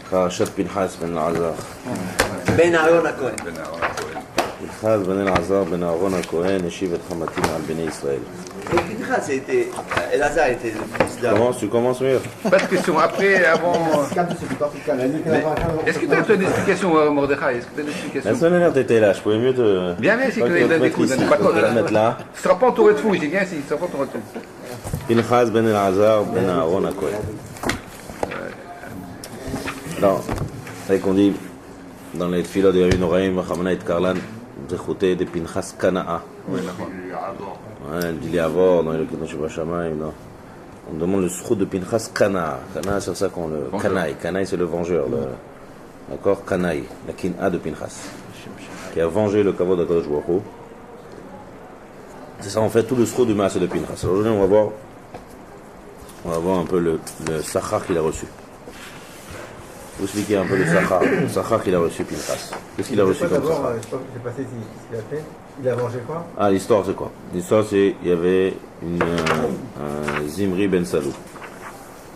פרשת פנחס בן אלעזר. בן אהרון הכהן. פנחס בן אלעזר בן אהרון הכהן השיב את חמתי מעל בני ישראל. Pinchas était. Elazar était le fils d'Aaron. Tu commences mieux. Pas de question. Après, avant. Est-ce que tu as une explication, Mordechai? Est-ce que tu as une explication? La semaine dernière, t'étais là. Je pouvais mieux te. Bien, mais c'est que tu donnes des coups. Tu la mettre là. ne seras pas entouré de fous ici. Viens ici. Tu ne seras pas entouré de fous. Pinchas ben Elazar ben Aaron הכהן. Alors, c'est qu'on dit dans les tfilotes de Yavin Oraim, Vachamana et Karlan, Zechouté de Pinchas Kanaa. Oui, d'accord. Elle dit Liavor, dans le Kedosh Bashamaim, non. On demande le srout de Pinchas Kana. Kana, c'est ça qu'on le. Kanaï. Kanaï, c'est le vengeur. D'accord? Kanaï, la Kina de Pinchas. Qui a vengé le kavod d'Akadosh Baruch Hu. C'est ça, en fait, tout le srout du maaseh de Pinchas. Alors aujourd'hui, on va voir un peu le sachar qu'il a reçu. Vous expliquer un peu le sachar qu'il a reçu Pinchas. Qu'est-ce qu'il a reçu comme sachar? J'ai passé ce qu'il a fait. Il a mangé quoi? Ah, l'histoire c'est quoi? L'histoire c'est il y avait un Zimri ben Salou.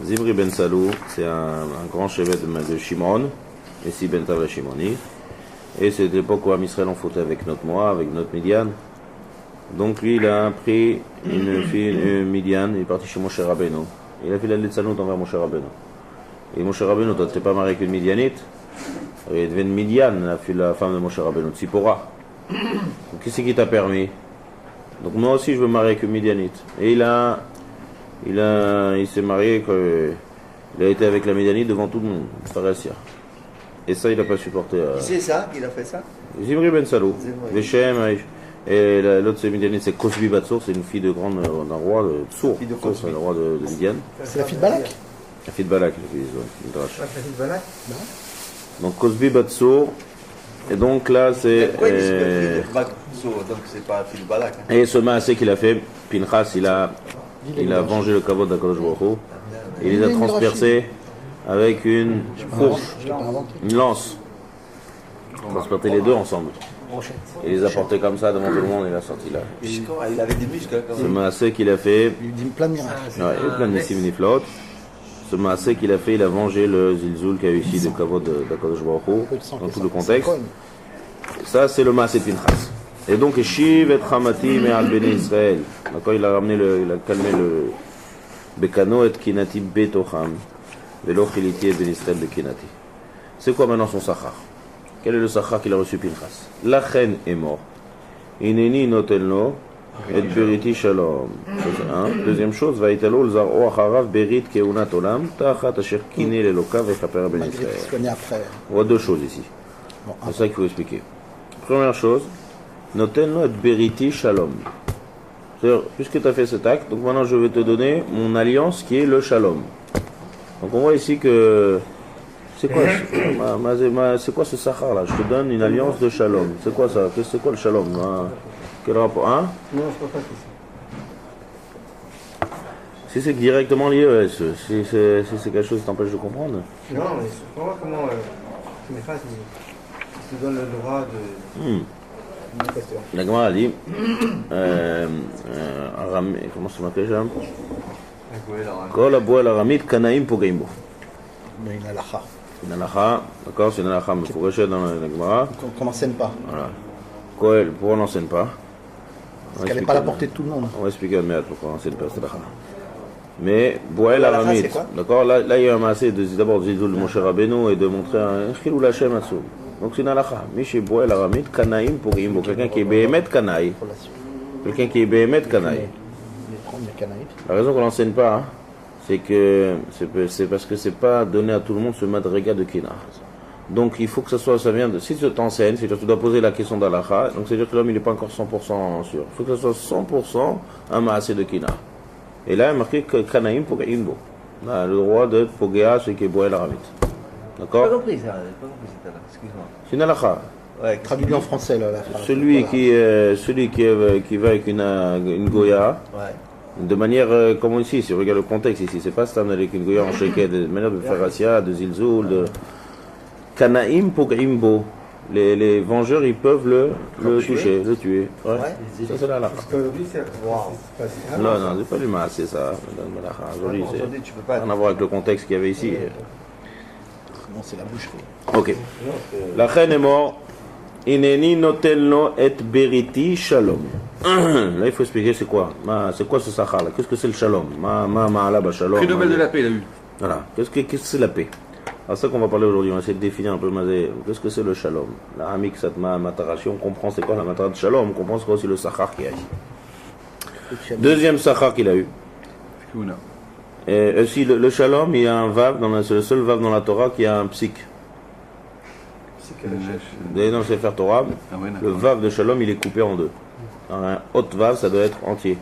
Zimri ben Salou, c'est un grand chevet de Shimon, et si ben Tav Shimoni. Et c'est l'époque où Israël en foutait avec notre Moab, avec notre Midian. Donc lui il a pris une fille Midian, il est parti chez Moshe Rabbeinu. Il a fait la Letzanout envers Moshe Rabbeinu. Et Moshe Rabbeinu, toi t'es pas marié avec une Midianite? Il devait une Midian, la femme de Moshe Rabbeinu, Tzipora. Donc, qu'est-ce qui t'a permis? Donc moi aussi je veux marier avec une Midianite. Et il s'est marié, il a été avec la Midianite devant tout le monde, Pharésia. Et ça il n'a pas supporté. C'est ça qu'il a fait ça? Zimri ben Salou, Veshem, et l'autre c'est Midianite, c'est Kosbi Batsour, c'est une fille d'un roi de Tsour, c'est le roi de Midian. C'est la fille de Balak? La fille de Balak, le Midrash. La fille de Balak? Donc Kosbi Batsour. Et donc là c'est. Pourquoi il dit donc c'est pas Phil Balak. Et ce maaseh qu'il a fait, Pinchas, il a vengé le kavod d'Akadosh Baruch Hu. Il les a transpercés avec une fourche, une lance. Transporté les deux ensemble. Il les a portés comme ça devant tout le monde et il a sorti là. Il avait des muscles quand Ce même. maaseh qu'il a fait, Il dit plein de miracles. ouais, plein de nissim niflot. Ce maaseh qu'il a fait, il a vengé le zilzoul qu'il y a eu ici de kavod d'Akadosh Baruch Hu dans tout le contexte. Ça c'est le maaseh Pinchas. Et donc Eshiv et Hamati me'al bnei Israël. D'accord, il a calmé le Bekano et Kinati betocham velo chiliti et ben Israël bekinati. C'est quoi maintenant son sachar? Quel est le sachar qu'il a reçu Pinchas? La reine est mort. Ineni notelno et beriti shalom. Deuxième chose, vaitalo l'zaro acharav berit keunat olam tachat asher kine lelokav echaper ben Israël. On voit deux choses ici. C'est ça qu'il faut expliquer. Première chose, notenno et beriti shalom. C'est-à-dire, puisque tu as fait cet acte, donc maintenant je vais te donner mon alliance qui est le shalom. Donc on voit ici que c'est quoi, c'est quoi ce sachar là? Je te donne une alliance de shalom. C'est quoi ça? C'est quoi le shalom? Quel rapport? Hein? Non, je ne pas Si c'est directement lié, ouais, si c'est quelque chose qui t'empêche de comprendre. Non, mais je comprends pas comment Pinchas il te donne le droit de. La Gemara dit, comment ça m'appelle déjà? Kol aboel aramit kanaim pogaim bo. Une halakha. Une halakha, d'accord, c'est une halakha mefoureshet dans la Gemara. Qu'on n'enseigne pas. Voilà. Koel, pourquoi on n'enseigne pas? Parce qu'elle n'est pas à la portée de tout le monde. On va expliquer à Méat pourquoi on n'enseigne pas cette halakha. Mais boel aramit, d'accord, là il y a un maaseh d'abord de Zilzul Moshe Rabbeinu et de montrer un chilul Hashem assoum. Donc c'est une halakha. Miché boel aramit kanaim pogaim bo. Quelqu'un qui est behemet kanaï. Quelqu'un qui est behemet kanaï. La raison qu'on n'enseigne pas, hein, c'est parce que c'est pas donné à tout le monde ce madriga de kina. Donc il faut que ça vienne de. Si tu t'enseignes, c'est-à-dire que tu dois poser la question d'halakha, donc c'est-à-dire que l'homme il n'est pas encore 100% sûr. Il faut que ça soit 100% un maaseh de kina. Et là il est marqué que kanaim pour imbo. On a le droit de pogea ce qui est boel aramit. D'accord? J'ai pas compris ça, excuse-moi. C'est une halakha. Ouais, Traduit en français là. Celui qui va avec une goya. Ouais. De manière, comme ici, si on regarde le contexte ici, c'est pas Stam avec une goya en sheket, de manière de Pharésia, de Zilzoul, de Kanaim Pogimbo. Les vengeurs, ils peuvent le toucher, le tuer. Ouais. Ça, c'est la lacha. Parce qu'aujourd'hui, c'est. Non, c'est pas du mal, c'est ça. Aujourd'hui, tu peux ça n'a pas. rien à voir avec le contexte qu'il y avait ici. Autrement, c'est la boucherie. Ok. La reine est morte. Ineni notelno et beriti shalom. Là, il faut expliquer c'est quoi. C'est quoi ce sachar là? Qu'est-ce que c'est le shalom? Là-bas, shalom. Prix Nobel de la paix, il a eu. Voilà. Qu'est-ce que c'est la paix? C'est ça qu'on va parler aujourd'hui. On va essayer de définir un peu. Qu'est-ce que c'est le shalom? La hamik satma matarashi. On comprend c'est quoi la matara de shalom. On comprend c'est quoi aussi le sachar qu'il y a ici. Deuxième sachar qu'il a eu. Et aussi le shalom, il y a un vav, c'est le seul vav dans la Torah qui a un psik. Dans le Sefer Torah, le vav de shalom il est coupé en deux. Un haut vav ça doit être entier.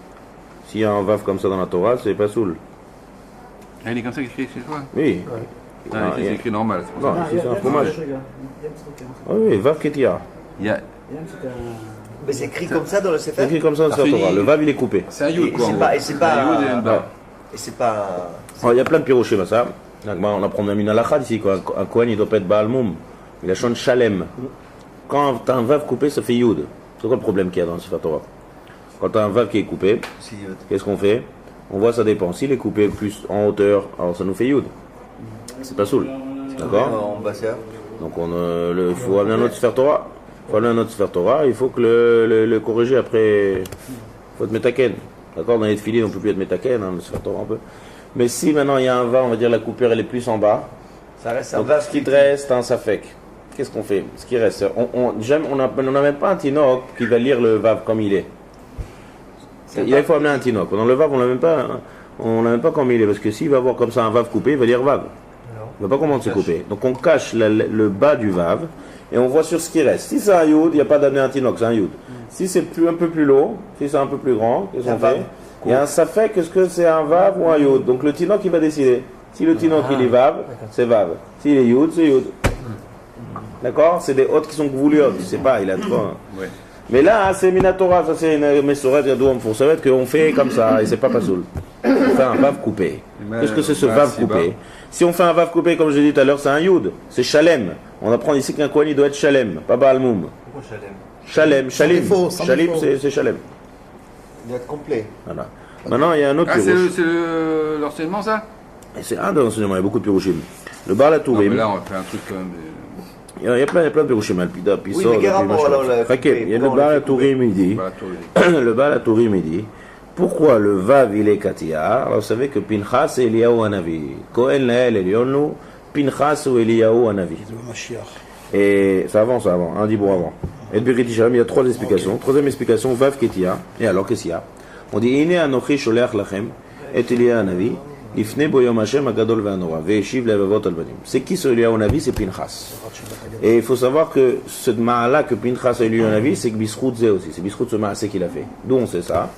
S'il y a un vav comme ça dans la Torah, c'est pas soul. Ah, il est comme ça écrit chez toi? Oui. Ah, c'est écrit normal. C'est pour non, ça. ici c'est un fromage. Oui, vav ketia. Mais c'est écrit comme ça dans le C'est Sefer? écrit comme ça dans le Sefer Torah. Le vav il est coupé. c'est un yud quoi. Et c'est pas. Et c'est pas. Il y a plein de pirochés, ça. On apprend même une halakha ici, quoi. Un Kohen il doit pas être Baal Moum. Il a chante Shalem. Quand tu as un vav coupé, ça fait Yud. C'est quoi le problème qu'il y a dans le Sefer Torah? Quand tu as un vav qui est coupé, qu'est-ce qu'on fait? On voit ça dépend. S'il est coupé plus en hauteur, alors ça nous fait Yud. C'est pas soul. D'accord? En basseur. Donc il faut amener un autre Sefer Torah. Il faut amener un autre Sefer Torah. Il faut que le corriger après. Il faut être metaken. D'accord? Dans les filets, on ne peut plus être metaken, le Sefer Torah un peu. Mais si maintenant il y a un vav, on va dire la coupure elle est plus en bas. Ça reste un Donc, vav ce qui te reste, un safek. Qu'est-ce qu'on fait? Ce qui reste, on n'a même pas un tinok qui va lire le vav comme il est. Il faut amener un tinok. Dans le vav, on l'a même pas comme il est, parce que s'il va voir comme ça un vav coupé, il va lire vav. Il ne va pas comprendre c'est coupé. Donc on cache le bas du vav et on voit sur ce qui reste. Si c'est un yud, il n'y a pas d'amener un tinok, c'est un yud. Si c'est un peu plus lourd, si c'est un peu plus grand, qu'est-ce qu'on fait? Il y a un safek, est-ce que c'est un vav ou un yud? Donc le tinok il va décider. Si le tinok il est vav, c'est vav. S'il est yud, c'est yud. D'accord? C'est des hôtes qui sont voulus hôtes. Je sais pas, il a trop. Ouais. Mais là, c'est Minatora, ça c'est une Messoret, Yadouam, faut savoir qu'on fait comme ça, et c'est pas soul. On fait un vav coupé. Qu'est-ce que c'est ce vav coupé? Si on fait un vav coupé, comme je l'ai dit tout à l'heure, c'est un yud. C'est shalem. On apprend ici qu'un kohen il doit être shalem, pas baalmoum. Pourquoi Shalem? Shalim, défaut. Shalim, c'est shalem. Il doit être complet. Voilà. Maintenant, il y a un autre Ah, pirouche. c'est l'enseignement ça? C'est un de l'enseignement, il y a beaucoup de pirouchim. Le Baal Non, HaTourim. mais là on va faire un truc quand même. Il y a plein de pirouchim, Alpida, Pissor, Oui, mais quel rapport alors il y a le Baal HaTourim, il dit. Le Baal HaTourim, il dit. Pourquoi le Vav il est Katia? Alors vous savez que Pinchas et Eliyahu Hanavi. Kohen Lael Elionu, Pinchas ou Eliyahu Hanavi. Et ça avance, un dibour avant. Et Biriti Shalom, il y a trois explications. Okay. Troisième explication, Vav Ketia. Et alors qu'est-ce qu'il y a? On dit Ine Anochi Sholeach Lachem et Eliyahu Hanavi. Ifne Boyom Hashem Agadol Ve'anora Ve'eshiv Levavot Albanim. C'est qui ce Eliyahu Hanavi? C'est Pinchas. Et il faut savoir que ce ma'ala que Pinchas et Eliyahu Hanavi, c'est que Bisrout Zé aussi. C'est Bisrout ce ma'asé qu'il a fait. D'où on sait ça?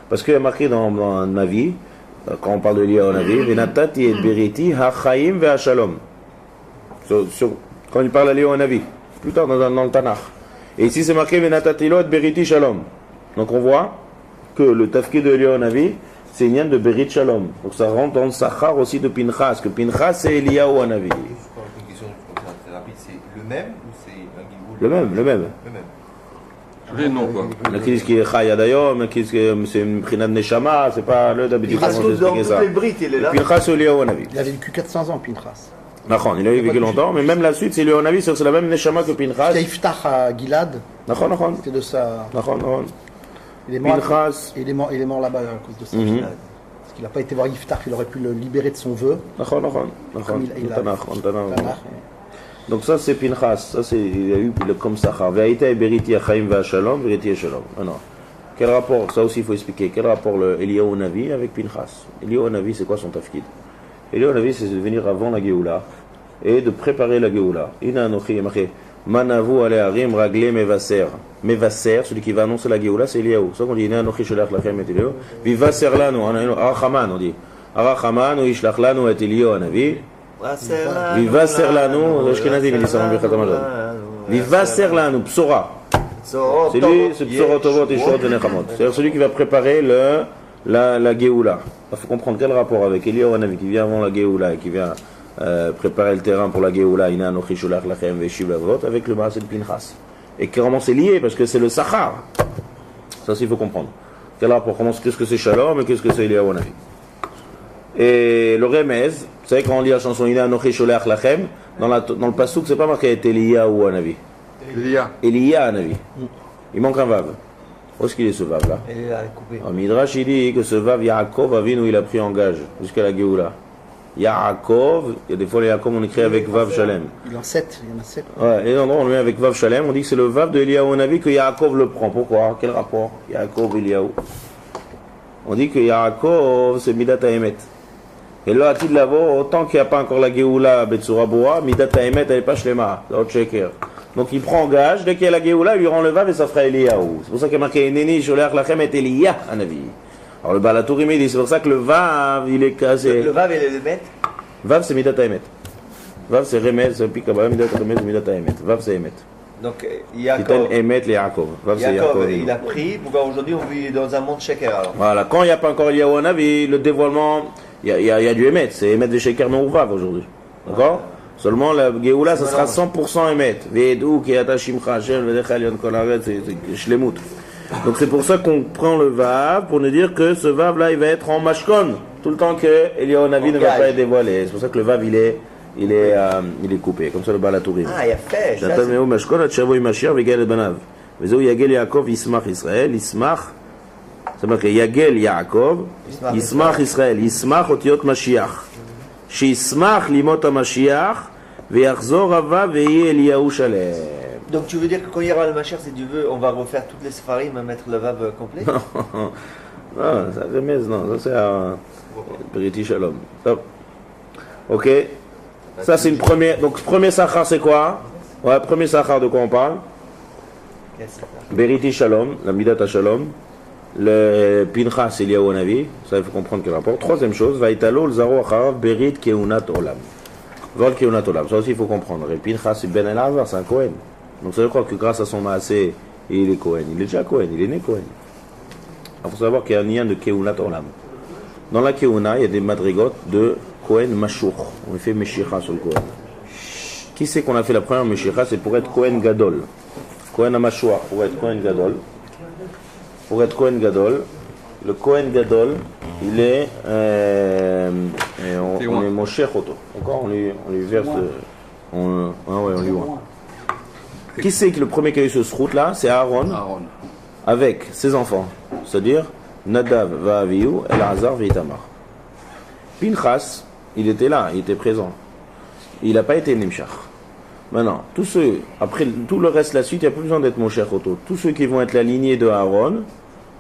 Parce qu'il y a marqué dans ma vie, quand on parle de Eliyahu Hanavi, Venatati et Beriti ha'chaim ve'ashalom. Quand il parle à Eliyahu Hanavi, plus tard dans le Tanakh. Et ici c'est marqué Venatati lo et Beriti shalom. Donc on voit que le tafki de Eliyahu Hanavi, c'est une de Berit Shalom. Donc ça rentre dans le Sachar aussi de Pinchas, que Pinchas c'est Eliyahu Hanavi. Une question très rapide, c'est le même ou c'est un guilgoul? Le même. Changer de nom quoi. Il y en a qui disent qu'il est Chaya d'Ayom, il y en a qui disent que c'est une Prinat Neshama, c'est pas le d'habitude. Pinchas dans toutes les brites, il est là. Pinchas c'est Eliyahu Hanavi. Il avait vécu 400 ans, Pinchas. D'accord, il a vécu longtemps, mais même la suite, c'est Eliyahu Hanavi, c'est la même Neshama que Pinchas. Il y a Iftach à Gilad. D'accord. C'était de ça. D'accord. Il est mort, Pinchas. il est mort là-bas à cause de ça. Parce qu'il n'a pas été voir Iftach, il aurait pu le libérer de son vœu. D'accord. Il a Tanakh. Donc ça c'est Pinchas, ça c'est il y a eu comme Sachar. Ve'aita et Beriti Achaim ve'ashalom, Beriti et Shalom. Alors, quel rapport? Ça aussi il faut expliquer. Quel rapport le Eliyahu Hanavi avec Pinchas? Eliyahu Hanavi c'est quoi son tafkid? Eliyahu Hanavi c'est de venir avant la Géoula et de préparer la Géoula. Ina anochi marqué Manavu aleharim ragle mevaser. Mevaser, celui qui va annoncer la Géoula, c'est Eliyahu. C'est ça qu'on dit Ina anochi sholach lachem et Eliyahu. Vivaser lanu, Arachaman on dit. Arachaman ou ishlach lanu et Eliyahu Hanavi. Vivaser lanu, Ashkenazi il dit ça en Birkat Hamazon. Vivaser lanu, Psora. C'est lui, c'est Psora Tovot et Shorot Venechamot. C'est-à-dire celui qui va préparer la Géoula. Il faut comprendre quel rapport avec Eliyahu Hanavi qui vient avant la Géoula et qui vient préparer le terrain pour la Géoula, Ina Anochi Sholach Lachem Ve'eshiv Levavot, avec le Maaseh de Pinchas. Et comment c'est lié? Parce que c'est le Sachar. Ça, il faut comprendre. Quel rapport? Qu'est-ce que c'est Shalom et qu'est-ce que c'est Eliyahu Hanavi? Et le remez, vous savez quand on lit la chanson Ina Anochi Sholeach Lachem, dans le passouk, c'est pas marqué Elia ou Anavi. Elia Anavi. Il manque un vav. Où est-ce qu'il est ce vav là? Elle est là, elle est coupée. Midrash il dit que ce vav Yaakov Avinu il a pris en gage jusqu'à la Géoula. Yaakov, il y a des fois les Yaakov on écrit avec vav Shalem. Il y en a 7, il y en a 7. Ouais, et non, on le met avec vav Shalem, on dit que c'est le vav de Eliaou Anavi que Yaakov le prend. Pourquoi? Quel rapport? Yaakov Eliaou. On dit que Yaakov c'est Midat HaEmet. Et là, à-t-il l'avo, autant qu'il n'y a pas encore la Géoula à Betsura Boa, Midat HaEmet elle n'est pas Shlema, c'est autre checker. Donc il prend en gage, dès qu'il y a la Géoula, il lui rend le vav et ça fera Eliaou. C'est pour ça qu'il y a marqué Neni Sholeach Lachem et Elia Anavi. Alors le Balatourim il dit, c'est pour ça que le vav il est cassé. Le vav et le met. Vav c'est Midat HaEmet. Vav c'est Remez, c'est Pikaba, Midat Remez, Midat HaEmet. Vav c'est Emet. Donc Yaakov. Emet les Yaakov. Vav c'est Yaakov, Yaakov. il a pris. Pourquoi aujourd'hui on vit dans un monde shaker alors? Voilà, quand il n'y a pas encore Eliaou Anavi, le dévoilement, il y a du Emet, c'est Emet de Sheker non Vav aujourd'hui. D'accord? Seulement la Géoula, ça sera 100% Emet. Vedou, Kiata Shimcha, Hashem, Vedechal, Yon Konaret, c'est Shlemut. Donc c'est pour ça qu'on prend le Vav, pour nous dire que ce Vav là, il va être en Mashkon, tout le temps que Eliaou Anavi ne va pas être dévoilé. C'est pour ça que le Vav, il est coupé, comme ça le Balatourim. Ah, il a fait. J'appelle Meo Mashkon, Atchavo Imashir, Vegel et Banav. Vezou Yagel Yaakov, Yismach Israël, Yismach, c'est marqué Yagel Yaakov, Yismach Israël, Yismach Otiot Mashiach. Shismach Limot HaMashiach, Ve'achzor Hava Ve'ye Eliaou Shalem. Donc tu veux dire que quand il y aura le Mashiach, si Dieu veut, on va refaire toutes les Sepharim et mettre le vav complet? Non, ça remez, non, ça c'est un Beriti Shalom. Top. Ok. Ça c'est une première. Donc premier Sachar c'est quoi? Ouais, premier Sachar de quoi on parle? Beriti Shalom, la Midat Shalom. Le Pinchas Eliaou Anavi, ça il faut comprendre quel rapport. Troisième chose, Vaitalo, le Zaro Acharav, Berit Keunat Olam. Vol Keunat Olam, ça aussi il faut comprendre. Le Pinchas c'est Ben El-Azar, c'est un Kohen. Donc ça veut dire que grâce à son Maasé, il est Kohen. Il est déjà Kohen, il est né Kohen. Il faut savoir qu'il y a un lien de Keunat Olam. Dans la Keuna, il y a des madrigotes de Kohen Mashour. On fait Meshicha sur le Kohen. Qui c'est qu'on a fait la première Meshicha? C'est pour être Kohen Gadol. Kohen Amashour, pour être Kohen Gadol. Pour être Kohen Gadol, le Kohen Gadol, il est, on est Moshe Choto. D'accord, on lui verse, on lui voit. Qui c'est que le premier qui a eu ce srout là? C'est Aaron, avec ses enfants, c'est-à-dire Nadav Va'avihu, Elazar V'itamar. Pinchas, il était là, il était présent. Il n'a pas été Nimshach. Maintenant, tous ceux, après tout le reste la suite, il n'y a plus besoin d'être mon cher Choto. Tous ceux qui vont être la lignée de Aaron,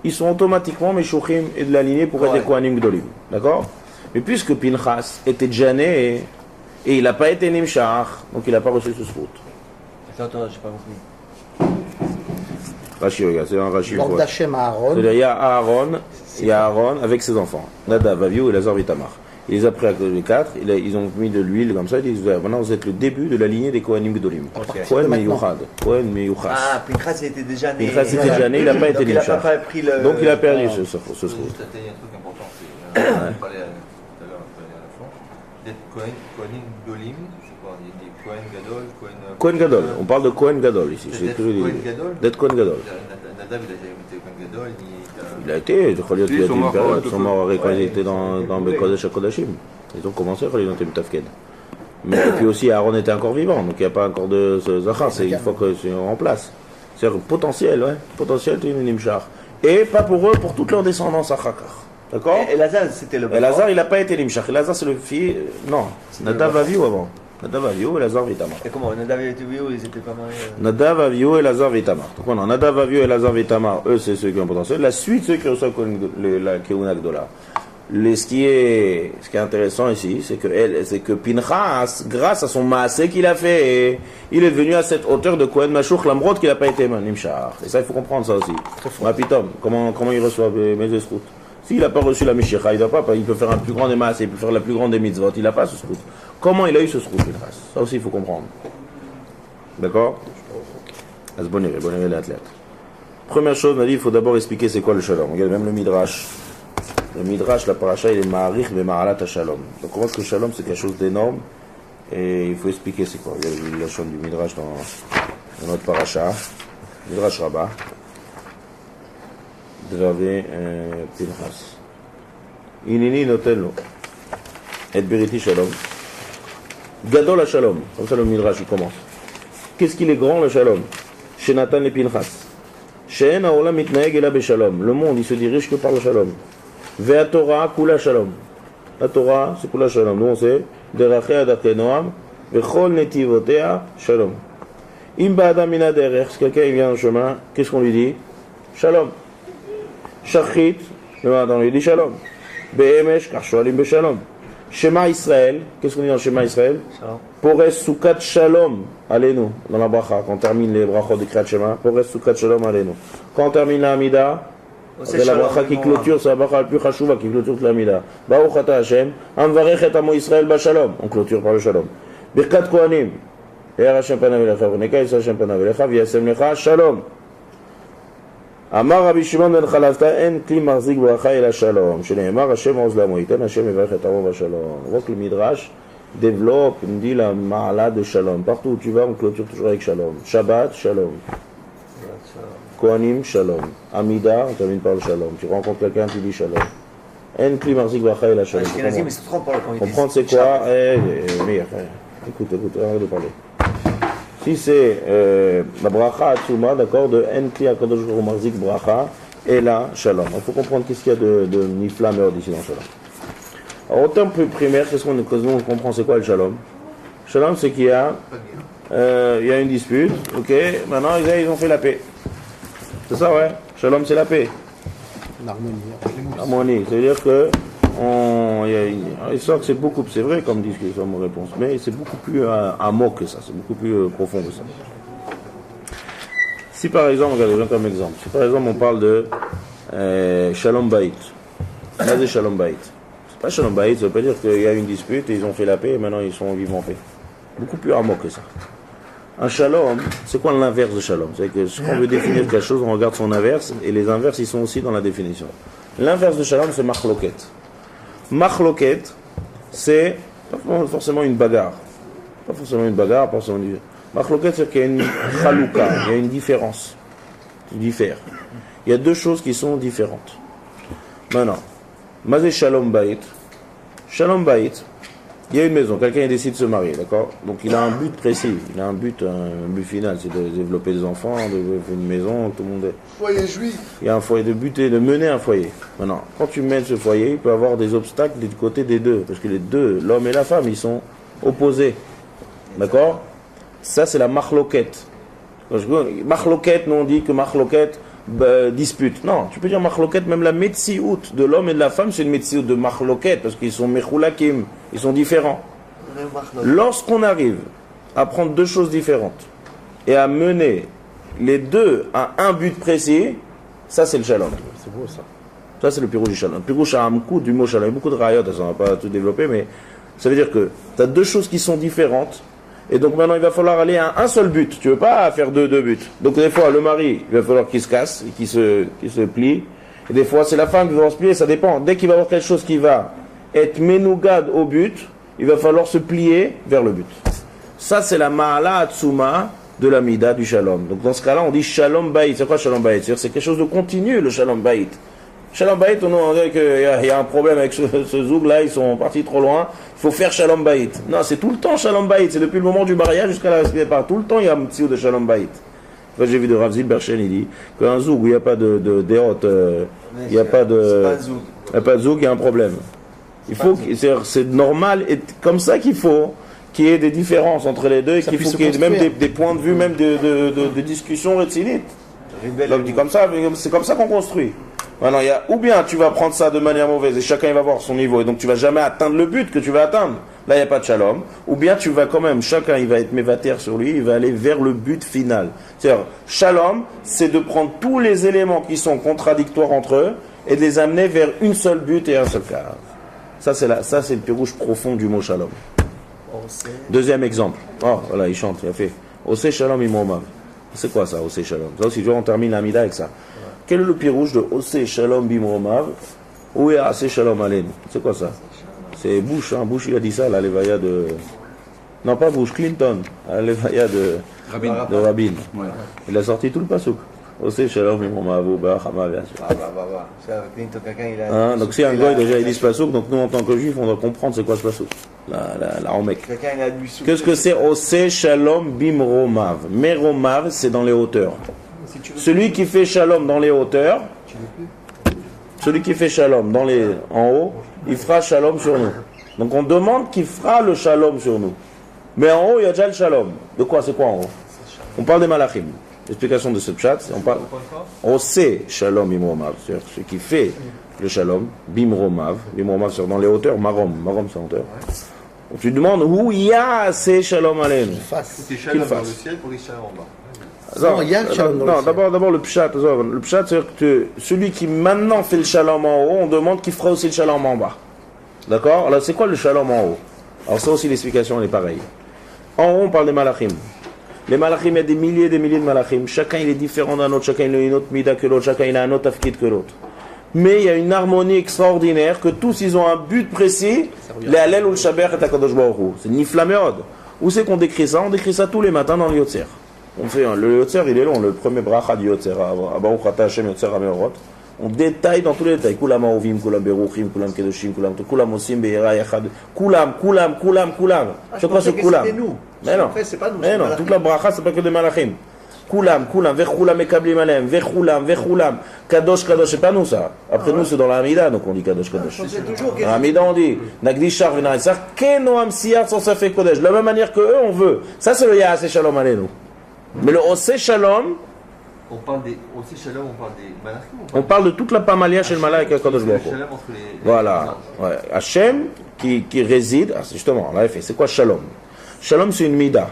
ils sont automatiquement Meshuchim et de la lignée pour être des Kohanim Gdolim. D'accord? Mais puisque Pinchas était déjà né et il n'a pas été Nimshach, donc il n'a pas reçu ce srout. Attends, j'ai pas compris. Rashi, regarde, c'est un Rashi. L'ordre d'Hachem à Aaron. C'est-à-dire, il y a Aaron avec ses enfants. Nadav, Avihu et Elazar V'itamar. Il les a pris à les quatre, ils ont mis de l'huile comme ça, ils disent maintenant vous êtes le début de la lignée des Kohanim Gdolim. Kohen Meyuchad. Kohen Meyuchas. Ah, Pinchas il était déjà né. Pinchas était déjà né, il n'a pas été Nimshach. Donc il a perdu ce srout. Il y a un truc important, c'est on parlait tout à l'heure à la fin, d'être Kohanim Gdolim, c'est quoi? Il y a des Kohen Gadol, Kohen Gadol, on parle de Kohen Gadol ici. D'être Kohen Gadol. Nadav il a jamais été Kohen Gadol, il a été, je crois qu'il a été une période, ils sont morts quand ils étaient dans Bekodesh HaKodashim. Ils ont commencé quand ils ont été Mutafked. Mais puis aussi Aaron était encore vivant, donc il n'y a pas encore de Zachar, il faut que c'est en place. C'est-à-dire potentiel, ouais, potentiel de Nimshach. Et pas pour eux, pour toute leur descendance à Chakar. D'accord? Et Elazar c'était le Elazar il n'a pas été Nimshach. Elazar c'est le fils, non, Nadav Avihu avant. Nadav Avihu et Elazar V'itamar. Et comment? Nadav et Avihu, ils étaient pas mariés? Nadav Avihu et Elazar V'itamar. Donc maintenant, Nadav Avihu et Elazar V'itamar, eux c'est ceux qui ont potentiel. La suite, ceux qui reçoivent la Keuna Gdola. Ce qui est intéressant ici, c'est que Pinchas, grâce à son maasé qu'il a fait, il est devenu à cette hauteur de Kohen Mashour Lamrod qu'il n'a pas été Nimshach. Et ça, il faut comprendre ça aussi. Mapitom, comment il reçoit mes esroutes? S'il n'a pas reçu la Meshicha, il peut faire un plus grand des maasé, il peut faire la plus grande des mitzvot, il n'a pas ce srout. Comment il a eu ce srout, Pinchas? Ça aussi, il faut comprendre. D'accord? Bonne les athlètes. Première chose, on a dit, il faut d'abord expliquer c'est quoi le shalom. Regarde, même le Midrash. Le Midrash, la paracha, il est ma'arich be'ma'alat ha-shalom. Donc on voit que le shalom, c'est quelque chose d'énorme. Et il faut expliquer c'est quoi. Il y a la chaîne du Midrash dans notre paracha. Midrash Rabbah. Dravé Pinchas. Inini notello. et beriti shalom. Gadol à shalom, comme ça le Midrash il commence. Qu'est-ce qu'il est grand le shalom? Chez Nathan et Pinchas. She'en haolam mitnaeg ela beshalom. Le monde il se dirige que par le shalom. Ve'a Torah kula shalom. La Torah c'est kula shalom. Nous on sait derachei darkei noam vechol netivotea shalom. Im ba'adam min haderech, si quelqu'un vient au chemin, qu'est-ce qu'on lui dit? Shalom. Shachrit, le matin on lui dit shalom. Be'emesh kar shoalim beshalom. Shema Israël, qu'est-ce qu'on dit dans Shema Israël? Pores Sukat Shalom, allez-nous, dans la bracha, quand on termine les brachot de Kriyat Shema, Pores Sukat Shalom, allez-nous. Quand on termine la Hamida, c'est la bracha qui clôture, c'est la bracha la plus chashuva qui clôture la Hamida. Baruch ata Hashem, Amvarech et Amo Israël Bashalom, on clôture par le Shalom. Birkat Kohanim, Eher Hashem Panav Elecha, V'neka Yisrael Hashem Panav Elecha, V'yasem Lecha, Shalom. Amar Rabbi Shimon ben Chalavta en kli marzik bracha ela shalom. Shneimar Hashem oz lamo iten Hashem yvarech et amo bashalom. On voit que le Midrash développe, on dit la ma'ala de shalom. Partout où tu vas, on clôture toujours avec shalom. Shabbat, shalom. Kohanim, shalom. Amida, on termine par le shalom. Tu rencontres quelqu'un, tu dis shalom. En kli marzik bracha ela shalom. Comprendre c'est quoi? Écoute, arrête de parler. Si c'est la bracha atzuma, d'accord, de en kli akadosh baruch hu marzik bracha et la shalom. Il faut comprendre qu'est-ce qu'il y a de nifla meod ici dans shalom. Alors au terme plus primaire, qu'est-ce qu'on comprend, c'est quoi le shalom? Shalom, c'est qu'il y a une dispute, ok, maintenant ils ont fait la paix. C'est ça, ouais. Shalom, c'est la paix. L'harmonie. Ça veut dire que il sort que c'est beaucoup, c'est vrai comme disent que c'est mon réponse, mais c'est beaucoup plus amok que ça, c'est beaucoup plus profond que ça. Si par exemple, regardez, j'ai comme exemple, si par exemple on parle de Shalom Bayit, là c'est Shalom Bayit. C'est pas Shalom Bayit, ça veut pas dire qu'il y a une dispute et ils ont fait la paix et maintenant ils sont vivants en paix. Beaucoup plus amok que ça. Un Shalom, c'est quoi l'inverse de Shalom? C'est que quand on veut définir quelque chose, on regarde son inverse et les inverses ils sont aussi dans la définition. L'inverse de Shalom c'est Machloket. Machloket, c'est pas forcément une bagarre. Pas forcément une bagarre, pas forcément une... Machloket, c'est qu'il y a une chalouka, il y a une différence. Tu diffères. Il y a deux choses qui sont différentes. Maintenant, Mazé Shalom Bayit. Shalom Bayit, il y a une maison, quelqu'un décide de se marier, d'accord? Donc il a un but précis, il a un but final, c'est de développer des enfants, de faire une maison, tout le monde est... Foyer juif. Il y a un foyer, de buter, de mener un foyer. Maintenant, quand tu mènes ce foyer, il peut y avoir des obstacles du côté des deux, parce que les deux, l'homme et la femme, ils sont opposés. D'accord? Ça, c'est la machloket. Machloket, nous on dit que machloket dispute. Non, tu peux dire machloket, même la metsiout de l'homme et de la femme, c'est une metsiout de machloket, parce qu'ils sont mechulakim, ils sont différents. Lorsqu'on arrive à prendre deux choses différentes et à mener les deux à un but précis, ça c'est le shalom. C'est beau ça. Ça c'est le pirouche du shalom. Le pirouche a un coup du mot shalom. Il y a beaucoup de rayot, on ne va pas tout développer, mais ça veut dire que tu as deux choses qui sont différentes. Et donc maintenant il va falloir aller à un seul but. Tu ne veux pas faire deux buts. Donc des fois le mari, il va falloir qu'il se casse, et qu'il se plie. Et des fois c'est la femme qui va se plier, ça dépend. Dès qu'il va y avoir quelque chose qui va être menougad au but, il va falloir se plier vers le but. Ça c'est la ma'ala atzuma de la mida du shalom. Donc dans ce cas-là on dit shalom bayit. C'est quoi shalom bayit? C'est-à-dire c'est quelque chose de continu le shalom bayit. Shalom bayit, on dit qu'il y a un problème avec ce zoug là, ils sont partis trop loin. Il faut faire shalom bayit. Non, c'est tout le temps shalom bayit. C'est depuis le moment du mariage jusqu'à la départ. Tout le temps il y a un petit de shalom bayit. Enfin, j'ai vu de Rav Zilberchen, il dit qu'un zoug où il n'y a pas de déhot, il n'y a pas de zoug, il y a un problème. Il faut, c'est normal et comme ça qu'il faut qu'il y ait des différences entre les deux et qu'il faut qu'il y ait même des points de vue, même de discussion rétinites. Donc dit comme ça, c'est comme ça qu'on construit. Maintenant, il y a, ou bien tu vas prendre ça de manière mauvaise et chacun il va voir son niveau et donc tu vas jamais atteindre le but que tu vas atteindre. Là, il n'y a pas de shalom. Ou bien tu vas quand même, chacun il va être mévater sur lui, il va aller vers le but final. C'est-à-dire, shalom, c'est de prendre tous les éléments qui sont contradictoires entre eux et de les amener vers une seule but et un seul cas. Ça, c'est le pirouche profond du mot shalom. Deuxième exemple. Oh, voilà, il chante, il a fait. Ose shalom imromav. C'est quoi ça, Ose shalom? Ça aussi, on termine la mida avec ça. Quel est le pirouche de Ose shalom bimromav? Où est Ase shalom alen? C'est quoi ça? C'est Bush, hein? Bush il a dit ça, la lévaya de... Non, pas Bush, Clinton, la lévaya de Rabin. Ouais. Il a sorti tout le pasouk. Aussi, Shalom, Imromav, Bahama, bien sûr. C'est avec Clinton, quelqu'un, il a. Hein, donc si un goy déjà il dit ce pasouk, donc nous en tant que juifs on doit comprendre c'est quoi ce pasouk. La Romek. Quelqu'un, il a du sou. Qu'est-ce que c'est Ose Shalom Bimromav? Meromav c'est dans les hauteurs. Celui qui fait Shalom dans les hauteurs, celui qui fait Shalom en haut, il fera Shalom sur nous. Donc on demande qu'il fera le Shalom sur nous. Mais en haut il y a déjà le Shalom. De quoi? C'est quoi en haut? On parle des Malachim. L'explication de ce chat, on parle Ose Shalom Bimromav, c'est-à-dire celui qui fait le Shalom Bimromav, Bimromav c'est dans les hauteurs, Marom c'est en hauteur. Donc tu demandes où il y a ces Shalom Aleinu. C'est Shalom dans le ciel pour les Shalom en bas. Non, il y a le Shalom dans le ciel. D'abord le pshat. Le pshat, c'est que celui qui maintenant fait le Shalom en haut, on demande qu'il fera aussi le Shalom en bas. D'accord? Alors c'est quoi le Shalom en haut? Alors ça aussi l'explication elle est pareille. En haut on parle des Malachim. Les Malachim, il y a des milliers de Malachim. Chacun il est différent d'un autre, chacun il a une autre mida que l'autre, chacun il a un autre tafkid que l'autre. Mais il y a une harmonie extraordinaire que tous ils ont un but précis. Les Hallel ou le Shaber et Akadosh Baruch Hu. C'est Nifla Meod. Où c'est qu'on décrit ça? On décrit ça tous les matins dans le Yotzer. On fait le Yotzer, il est long, le premier bracha du Yotzer. Baruch Ata Hashem Yotzer Ameorot. On détaille dans tous les détails. Kulam Aovim, Kulam Beruchim, Kulam Kedoshim, Kulam Osim Beira Yachad. Kulam. C'est quoi ce Kulam? Mais non. C'est pas nous. Mais non, toute la bracha c'est pas que des Malachim. Kulam, Vechulam Ekablim Alem, Vechulam, Kadosh, c'est pas nous ça. Après nous c'est dans la Hamida, donc on dit Kadosh. Dans la Hamida on dit Nagdishar Venaïsar, Kenoam Siyat sans ça fait Kodesh. De la même manière que eux on veut. Ça c'est le Yaase Shalom Aleinu. Mais le Ose Shalom, on parle des Ose Shalom, on parle des Malachim. On parle de toute la Pamalia chez le Malak et Kadosh Baruch Hu. Voilà. Ouais. Hachem qui réside, c'est justement, on l'avait fait. C'est quoi Shalom? Shalom c'est une mida.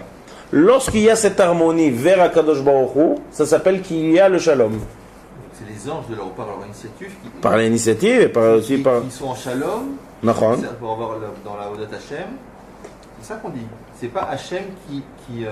Lorsqu'il y a cette harmonie vers Akadosh Baruch Hu, ça s'appelle qu'il y a le Shalom. C'est les anges de leur par leur initiative par l'initiative et par aussi par. Ils sont en Shalom. Nachon. Pour avoir dans la Odat Hachem. C'est ça qu'on dit. C'est pas Hachem qui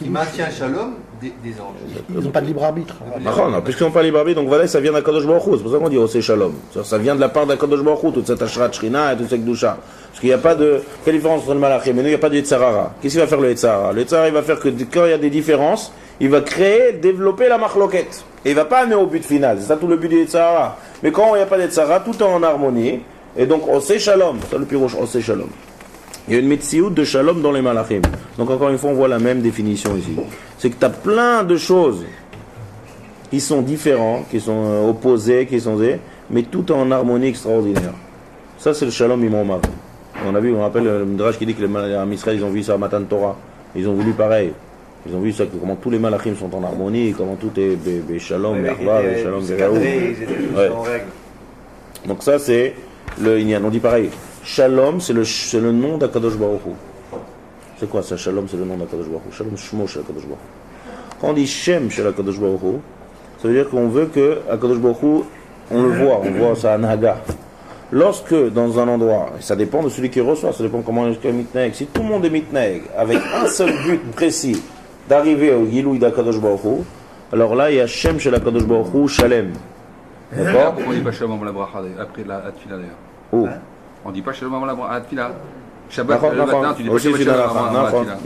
maintient Shalom des anges. Ils n'ont pas de libre arbitre. Nachon, puisqu'ils n'ont pas de libre arbitre, donc voilà, ça vient d'Akadosh Baruch Hu. C'est pour ça qu'on dit c'est Shalom. Ça vient de la part d'Akadosh Baruch Hu, toute cette Ashrat Shrina et toute cette Gdusha. Parce qu'il n'y a pas de. Quelle différence entre le Malachim? Mais nous, il n'y a pas de Yetzarara. Qu'est-ce qu'il va faire le Yetzarara? Le Yetzarara, il va faire que quand il y a des différences, il va créer, développer la Machloket. Et il ne va pas amener au but final. C'est ça tout le but du Yetzarara. Mais quand il n'y a pas de Yetzarara, tout est en harmonie. Et donc, Ose Shalom. C'est le pirouche, Ose Shalom. Il y a une Metsiout de Shalom dans les Malachim. Donc, encore une fois, on voit la même définition ici. C'est que tu as plein de choses qui sont différentes, qui sont opposées, mais tout est en harmonie extraordinaire. Ça, c'est le Shalom Imromav. On rappelle le Midrash qui dit que les Israël, ils ont vu ça à Matan Torah. Ils ont voulu pareil. Ils ont vu ça, comment tous les malachim sont en harmonie, comment tout est Shalom, Merva, Shalom, Veraou. Donc ça, c'est le Inyan. On dit pareil. Shalom, c'est le nom d'Akadosh Baruch Hu. C'est quoi ça? Shalom, c'est le nom d'Akadosh Baruch Hu. Shalom Shmo chez Akadosh Baruch Hu. Quand on dit Shem chez Akadosh Baruch Hu, ça veut dire qu'on veut que Akadosh Baruch Hu, on voit ça à Naga. Lorsque dans un endroit, ça dépend de celui qui reçoit, ça dépend comment est mitnaeg. Si tout le monde est mitnaeg, avec un seul but précis, d'arriver au Gilouï d'Akadosh Baruch Hu, alors là il y a Shem chez l'Akadosh Baruch Hu, Shalem. D'accord? Pourquoi on dit pas Shalom avant la bracha après la Tfila d'ailleurs? Où? On dit pas Shalom avant la Tfila. Shabbat le matin, tu dis pas Shalom avant la Tfila.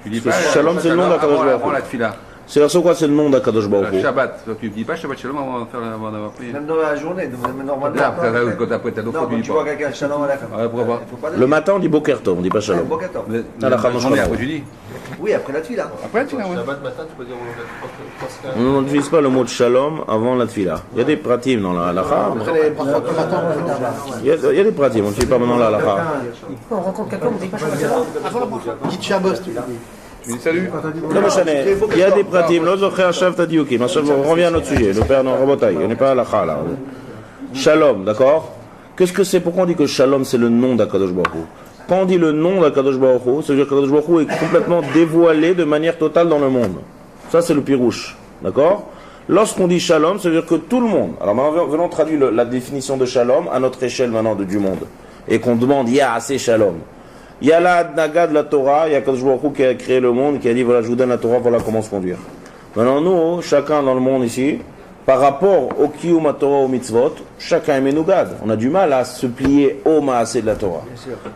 Tu dis pas Shalom c'est le nom d'Akadosh Baruch Hu. Avant la Tfila. C'est quoi c'est le nom d'Akadosh Baruch Hu? Shabbat, tu ne dis pas Shabbat Shalom avant d'avoir prié. Même dans la journée, normalement. Quand après t'as d'autres, tu vois quelqu'un Shalom Aleichem. Pourquoi pas? Le matin on dit Boker Tov, on dit pas Shalom. Boker Tov. Après tu dis. Oui, après la Tfila. Après la Tfila, oui. Shabbat matin, tu peux dire On n'utilise pas le mot de Shalom avant la Tfila. Il y a des pratim dans la halakha. Il y a des pratim, on ne dit pas maintenant la halakha. On rencontre quelqu'un, on ne dit pas Shalom avant la bracha. Dites Shabbat, tu dis salut. Il y a des pratim. L'autre Chachav Tadiukim. On revient à notre sujet. Le père Rabotai. On n'est pas à halakha là. Shalom, d'accord? Qu'est-ce que c'est? Pourquoi on dit que Shalom c'est le nom d'Akadosh Baruch Hu? Quand on dit le nom d'Akadosh Baruch Hu, ça veut dire qu'Akadosh Baruch Hu est complètement dévoilé de manière totale dans le monde. Ça c'est le pirouche, d'accord? Lorsqu'on dit Shalom, ça veut dire que tout le monde. Alors maintenant venons traduire la définition de Shalom à notre échelle maintenant du monde. Et qu'on demande, c'est Shalom. Il y a la Naga de la Torah, il y a Akadosh Baruch Hu qui a créé le monde, qui a dit voilà je vous donne la Torah, voilà comment se conduire. Maintenant nous, chacun dans le monde ici, par rapport au Kiyum HaTorah au mitzvot, chacun est Menugad. On a du mal à se plier au Maaseh de la Torah.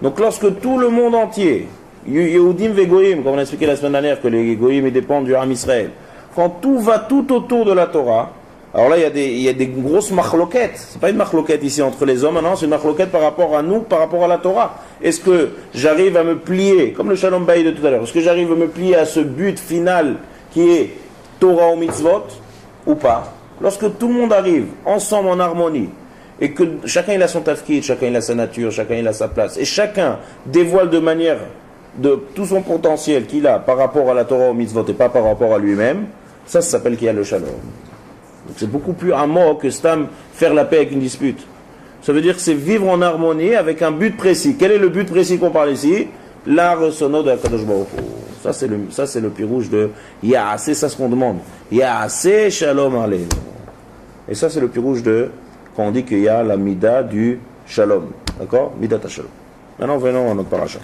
Donc lorsque tout le monde entier Yehudim ve Goïm, comme on a expliqué la semaine dernière, que les Goïm dépendent du Ham Israël. Quand tout va tout autour de la Torah, alors là, il y a des grosses machloquettes. C'est pas une machloquette ici entre les hommes, non, c'est une machloquette par rapport à nous, par rapport à la Torah. Est-ce que j'arrive à me plier, comme le Shalom Baï de tout à l'heure, est-ce que j'arrive à me plier à ce but final qui est Torah ou mitzvot, ou pas? Lorsque tout le monde arrive ensemble en harmonie, et que chacun il a son tafkid, chacun il a sa nature, chacun il a sa place, et chacun dévoile de manière de tout son potentiel qu'il a par rapport à la Torah ou mitzvot et pas par rapport à lui-même, ça s'appelle qu'il y a le Shalom. Donc c'est beaucoup plus un mot que stam faire la paix avec une dispute. Ça veut dire que c'est vivre en harmonie avec un but précis. Quel est le but précis qu'on parle ici? La resono de Akadosh Baruch Hu. Ça c'est le pirouge de Ya'aseh, ça ce qu'on demande. Ya'aseh Shalom Aleinu. Et ça c'est le pirouge de quand on dit qu'il y a la mida du Shalom. D'accord? Midat Shalom. Maintenant venons à notre paracha.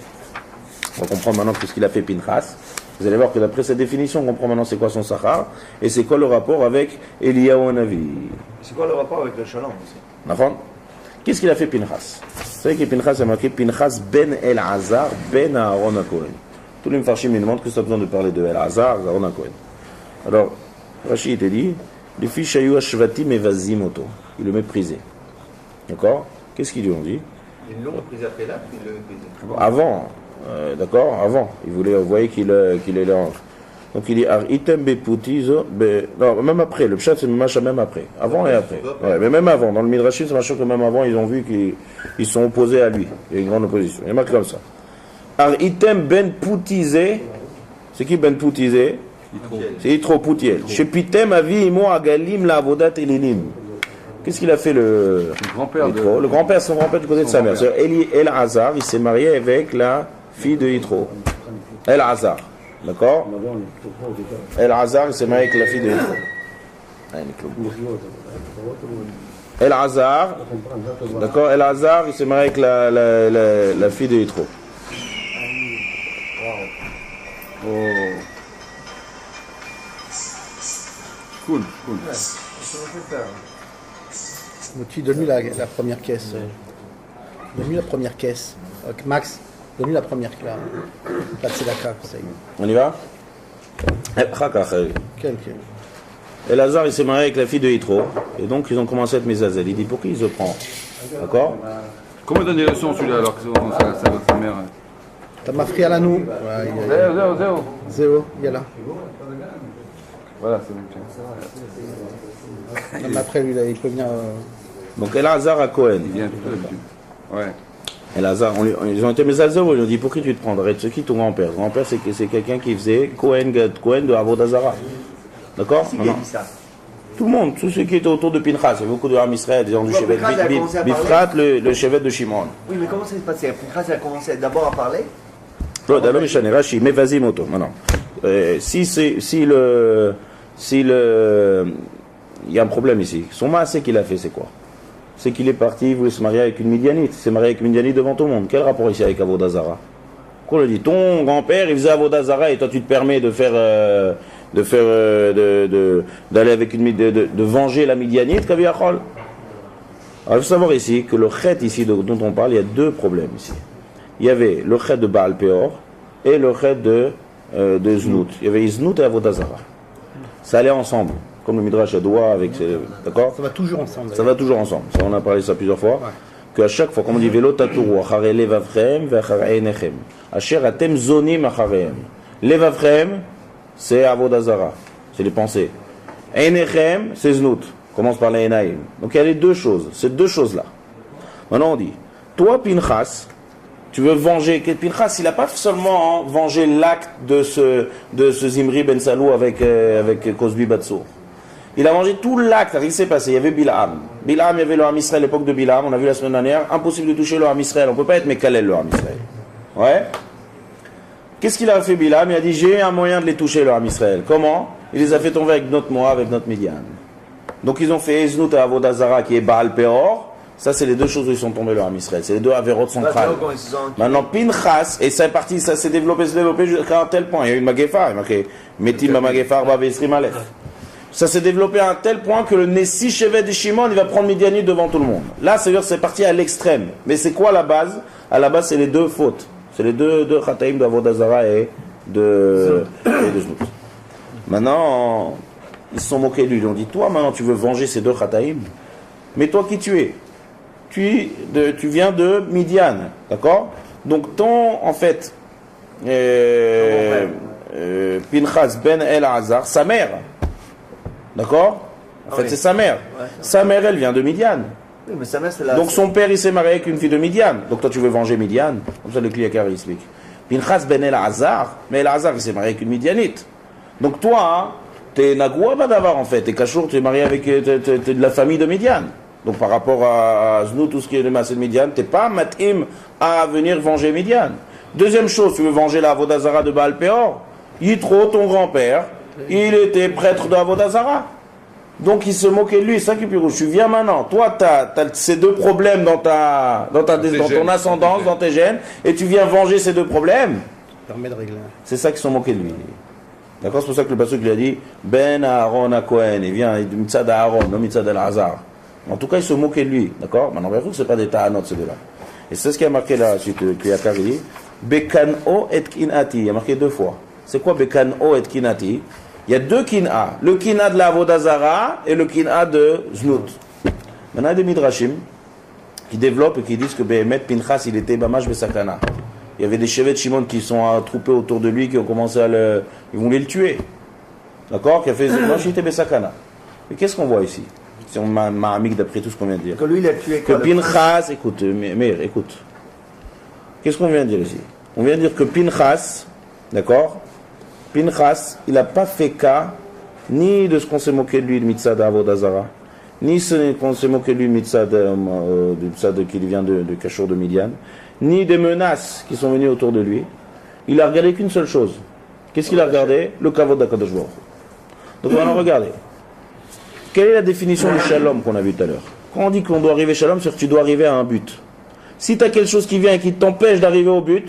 On va comprendre maintenant tout ce qu'il a fait Pinchas. Vous allez voir que d'après cette définition, on comprend maintenant c'est quoi son sachar et c'est quoi le rapport avec Eliyahu Navi. C'est quoi le rapport avec le Shalom aussi? D'accord? Qu'est-ce qu'il a fait Pinchas? Vous savez que Pinchas a marqué Pinchas ben El-Hazar ben Aaron HaKohen. Tous les Mfarshim me demandent que ça a besoin de parler de El-Hazar, Aaron HaKohen. Alors, Rashi te dit, les filles Shayu Ashvatim Evazim Oto. Il le méprisait. D'accord? Qu'est-ce qu'ils lui ont dit? Ils l'ont méprisé après là, ils l'ont méprisé. Avant. D'accord, avant, il voulait envoyer qu'il est là. Donc il dit item beputizo, non, même après, le pshat c'est même après, avant et après. Ouais, mais même avant, dans le Midrashim, c'est machin que même avant, ils ont vu qu'ils sont opposés à lui. Il y a une grande opposition. Il y a marqué comme ça. Item ben poutizé, c'est qui ben poutizé? C'est Yitro Poutiel. Chez Pitem avi imo agalim la avodat elinim. Qu'est-ce qu'il a fait le grand-père le grand-père, son grand-père du côté de sa mère. C'est El-Hazar, il s'est marié avec la fille de Yitro. El-Hazar, d'accord? El-Hazar, il s'est marié avec la fille de Yitro. El-Hazar, d'accord? El-Hazar, il s'est marié avec la fille de Yitro. Oh. Cool. Tu donnes-lui la première caisse. Donne-lui la première caisse. Max, donne-lui la première là. La tzedaka, ça y est. On y va? Quel El-Hazar, il s'est marié avec la fille de Yitro. Et donc, ils ont commencé à être Mezazel. Il dit, pour qui il se prend? D'accord? Comment il donne des leçons celui-là alors que sa mère? T'as ma frère à nous. Zéro, il y a là. Voilà, c'est bon. Même après, lui, il peut venir. Donc, El-Hazar à Cohen. Il vient tout d'habitude. Ouais. El-Hazar, ils ont été Mezazel, ils lui ont dit, pour qui tu te prendrais? C'est qui ton grand-père? Ton grand-père, c'est quelqu'un qui faisait Cohen de Avodazara. D'accord? Qui a dit ça? Tout le monde, tous ceux qui étaient autour de Pinchas, il y a beaucoup de Ham Israël, des gens du Shevet, Bifrat, le Shevet de Shimon. Oui, mais comment ça s'est passé? Pinchas a commencé d'abord à parler? D'abord, Rashi, mais vas-y, moto. Maintenant, il y a un problème ici. Son maasé qu'il a fait, c'est quoi? C'est qu'il est parti, il voulait se marier avec une Midianite. Il s'est marié avec une Midianite devant tout le monde. Quel rapport ici avec Avodazara? Qu'on le dit, ton grand-père, il faisait Avodazara et toi, tu te permets d'aller avec une de venger la Midianite, Kaviyachol. Alors, il faut savoir ici que le chet ici dont on parle, il y a deux problèmes ici. Il y avait le chet de Baal Peor et le chet de Znout. Il y avait Znout et Avodazara. Ça allait ensemble, comme le Midrash doit avec ses... D'accord? Ça va toujours ensemble. Ça va toujours ensemble. Ça, on a parlé de ça plusieurs fois. Ouais. Qu'à chaque fois, comme on dit, Velo taturu, achare levavchem, ve'achare einechem. Asher atem zonim acharehem. Levavchem, c'est Avodazara. C'est les pensées. Einechem, c'est Znout. Commence par les Enaïm. Donc il y a les deux choses. Ces deux choses-là. Maintenant on dit, toi Pinchas, tu veux venger. Pinchas, il n'a pas seulement vengé l'acte de ce Zimri Ben Salou avec Cosbi Batsour. Il a vengé tout l'acte. Il s'est passé. Il y avait Bilaam. Bilaam, il y avait le Ham Israël à l'époque de Bilaam. On a vu la semaine dernière. Impossible de toucher le Ham Israël. On ne peut pas être Mekalel le Ham Israël. Ouais. Qu'est-ce qu'il a fait Bilaam? Il a dit, j'ai un moyen de les toucher le Ham Israël. Comment? Il les a fait tomber avec notre Moab, avec notre Midian. Donc ils ont fait Eznout et Avodazara qui est Baal Peor. Ça, c'est les deux choses où ils sont tombés le Ham Israël. C'est les deux Averot centrales. Maintenant, Pinchas, et ça est parti, ça s'est développé jusqu'à un tel point. Il y a eu une Magéphar, il y a marqué Metim Magéphar Bavesrim Aleph. Ça s'est développé à un tel point que le Nessi Shevet de Shimon, il va prendre Midianite devant tout le monde. Là, c'est parti à l'extrême. Mais c'est quoi la base? À la base, c'est les deux fautes. C'est les deux Khataïm de Avodazara et de Znout. Maintenant, ils se sont moqués de lui. Ils ont dit, toi maintenant tu veux venger ces deux Khataïm, mais toi qui tu es? Tu viens de Midian, d'accord? Donc en fait, Pinchas ben El-Azar, sa mère, d'accord? En fait, c'est sa mère. Ouais. Sa mère, elle vient de Midian. Oui, mais sa mère, donc son père, il s'est marié avec une fille de Midian. Donc toi, tu veux venger Midian? Comme ça, le Kliakar, il explique. Pinchas ben El-Azar, mais El-Azar, il s'est marié avec une Midianite. Donc toi, t'es Nagoua Badavar, en fait. T'es Kachour, t'es marié avec t'es de la famille de Midian. Donc par rapport à Znou, tout ce qui est le Maasé de Midian, t'es pas matim à venir venger Midian. Deuxième chose, tu veux venger la Avodazara de Baal Peor? Yitro, ton grand-père, il était prêtre de Avodazara. Donc il se moquait de lui, c'est ça qui est plus rouge. Tu viens maintenant, toi t'as ces deux problèmes dans ton ascendance, dans tes gènes, et tu viens venger ces deux problèmes. Permet de régler. C'est ça qu'ils sont moqués de lui. D'accord? C'est pour ça que le pasteur lui a dit Ben Aaron à Cohen, il vient de Mitzad Aaron, non Mitzad al-Hazar. En tout cas, ils se moquaient de lui, d'accord? Maintenant, bien sûr que ce n'est pas des ta'anot, ces deux-là. Et c'est ce qui a marqué là, suite que Yakar dit Bekano et Kinati. Il y a marqué deux fois. C'est quoi Bekano et Kinati? Il y a deux Kina. Le Kina de la Avodazara et le Kina de Znout. Maintenant, il y a des Midrashim qui développent et qui disent que Behemet Pinchas, il était Bamash Besakana. Il y avait des chevets de Shimon qui sont attroupés autour de lui, qui ont commencé à ils voulaient le tuer. D'accord? Qui a fait Znout, il était Besakana. Mais qu'est-ce qu'on voit ici? Si on m'a amique d'après tout ce qu'on vient de dire. Que lui, il a tué que Pinchas, écoute, Meir, écoute. Qu'est-ce qu'on vient de dire ici? On vient de dire que Pinchas, d'accord? Pinchas, il n'a pas fait cas ni de ce qu'on s'est moqué de lui de Mitzad Avodazara, ni ce qu'on s'est moqué de lui de Mitzad qui vient de Kachour de Midian, ni des menaces qui sont venues autour de lui. Il a regardé qu'une seule chose. Qu'est-ce qu'il a regardé? Le Kavod d'Akadosh Baruch Hu. Donc on va regarder. Quelle est la définition du shalom qu'on a vu tout à l'heure? Quand on dit qu'on doit arriver shalom, c'est que tu dois arriver à un but. Si tu as quelque chose qui vient et qui t'empêche d'arriver au but,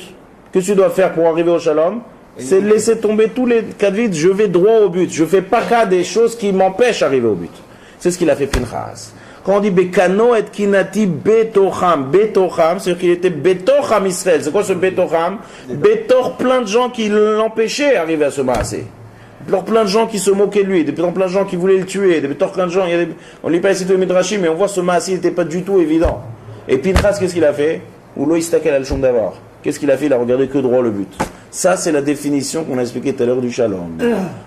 que tu dois faire pour arriver au shalom, c'est laisser tomber tous les cas de vide, je vais droit au but. Je ne fais pas cas des choses qui m'empêchent d'arriver au but. C'est ce qu'il a fait Pinchas. Quand on dit Bekano et Kinati Betocham, Betocham, c'est-à-dire qu'il était Betocham Israël. C'est quoi ce Betocham? Betor, plein de gens qui l'empêchaient d'arriver à ce maasé. Alors plein de gens qui se moquaient de lui, plein de gens qui voulaient le tuer, plein de gens, on ne lit pas ici de Midrashim, mais on voit ce maasé, il n'était pas du tout évident. Et Pinchas, qu'est-ce qu'il a fait? Ou l'oïstakel al d'avoir. Qu'est-ce qu'il a fait? Il a regardé que droit le but. Ça, c'est la définition qu'on a expliquée tout à l'heure du shalom.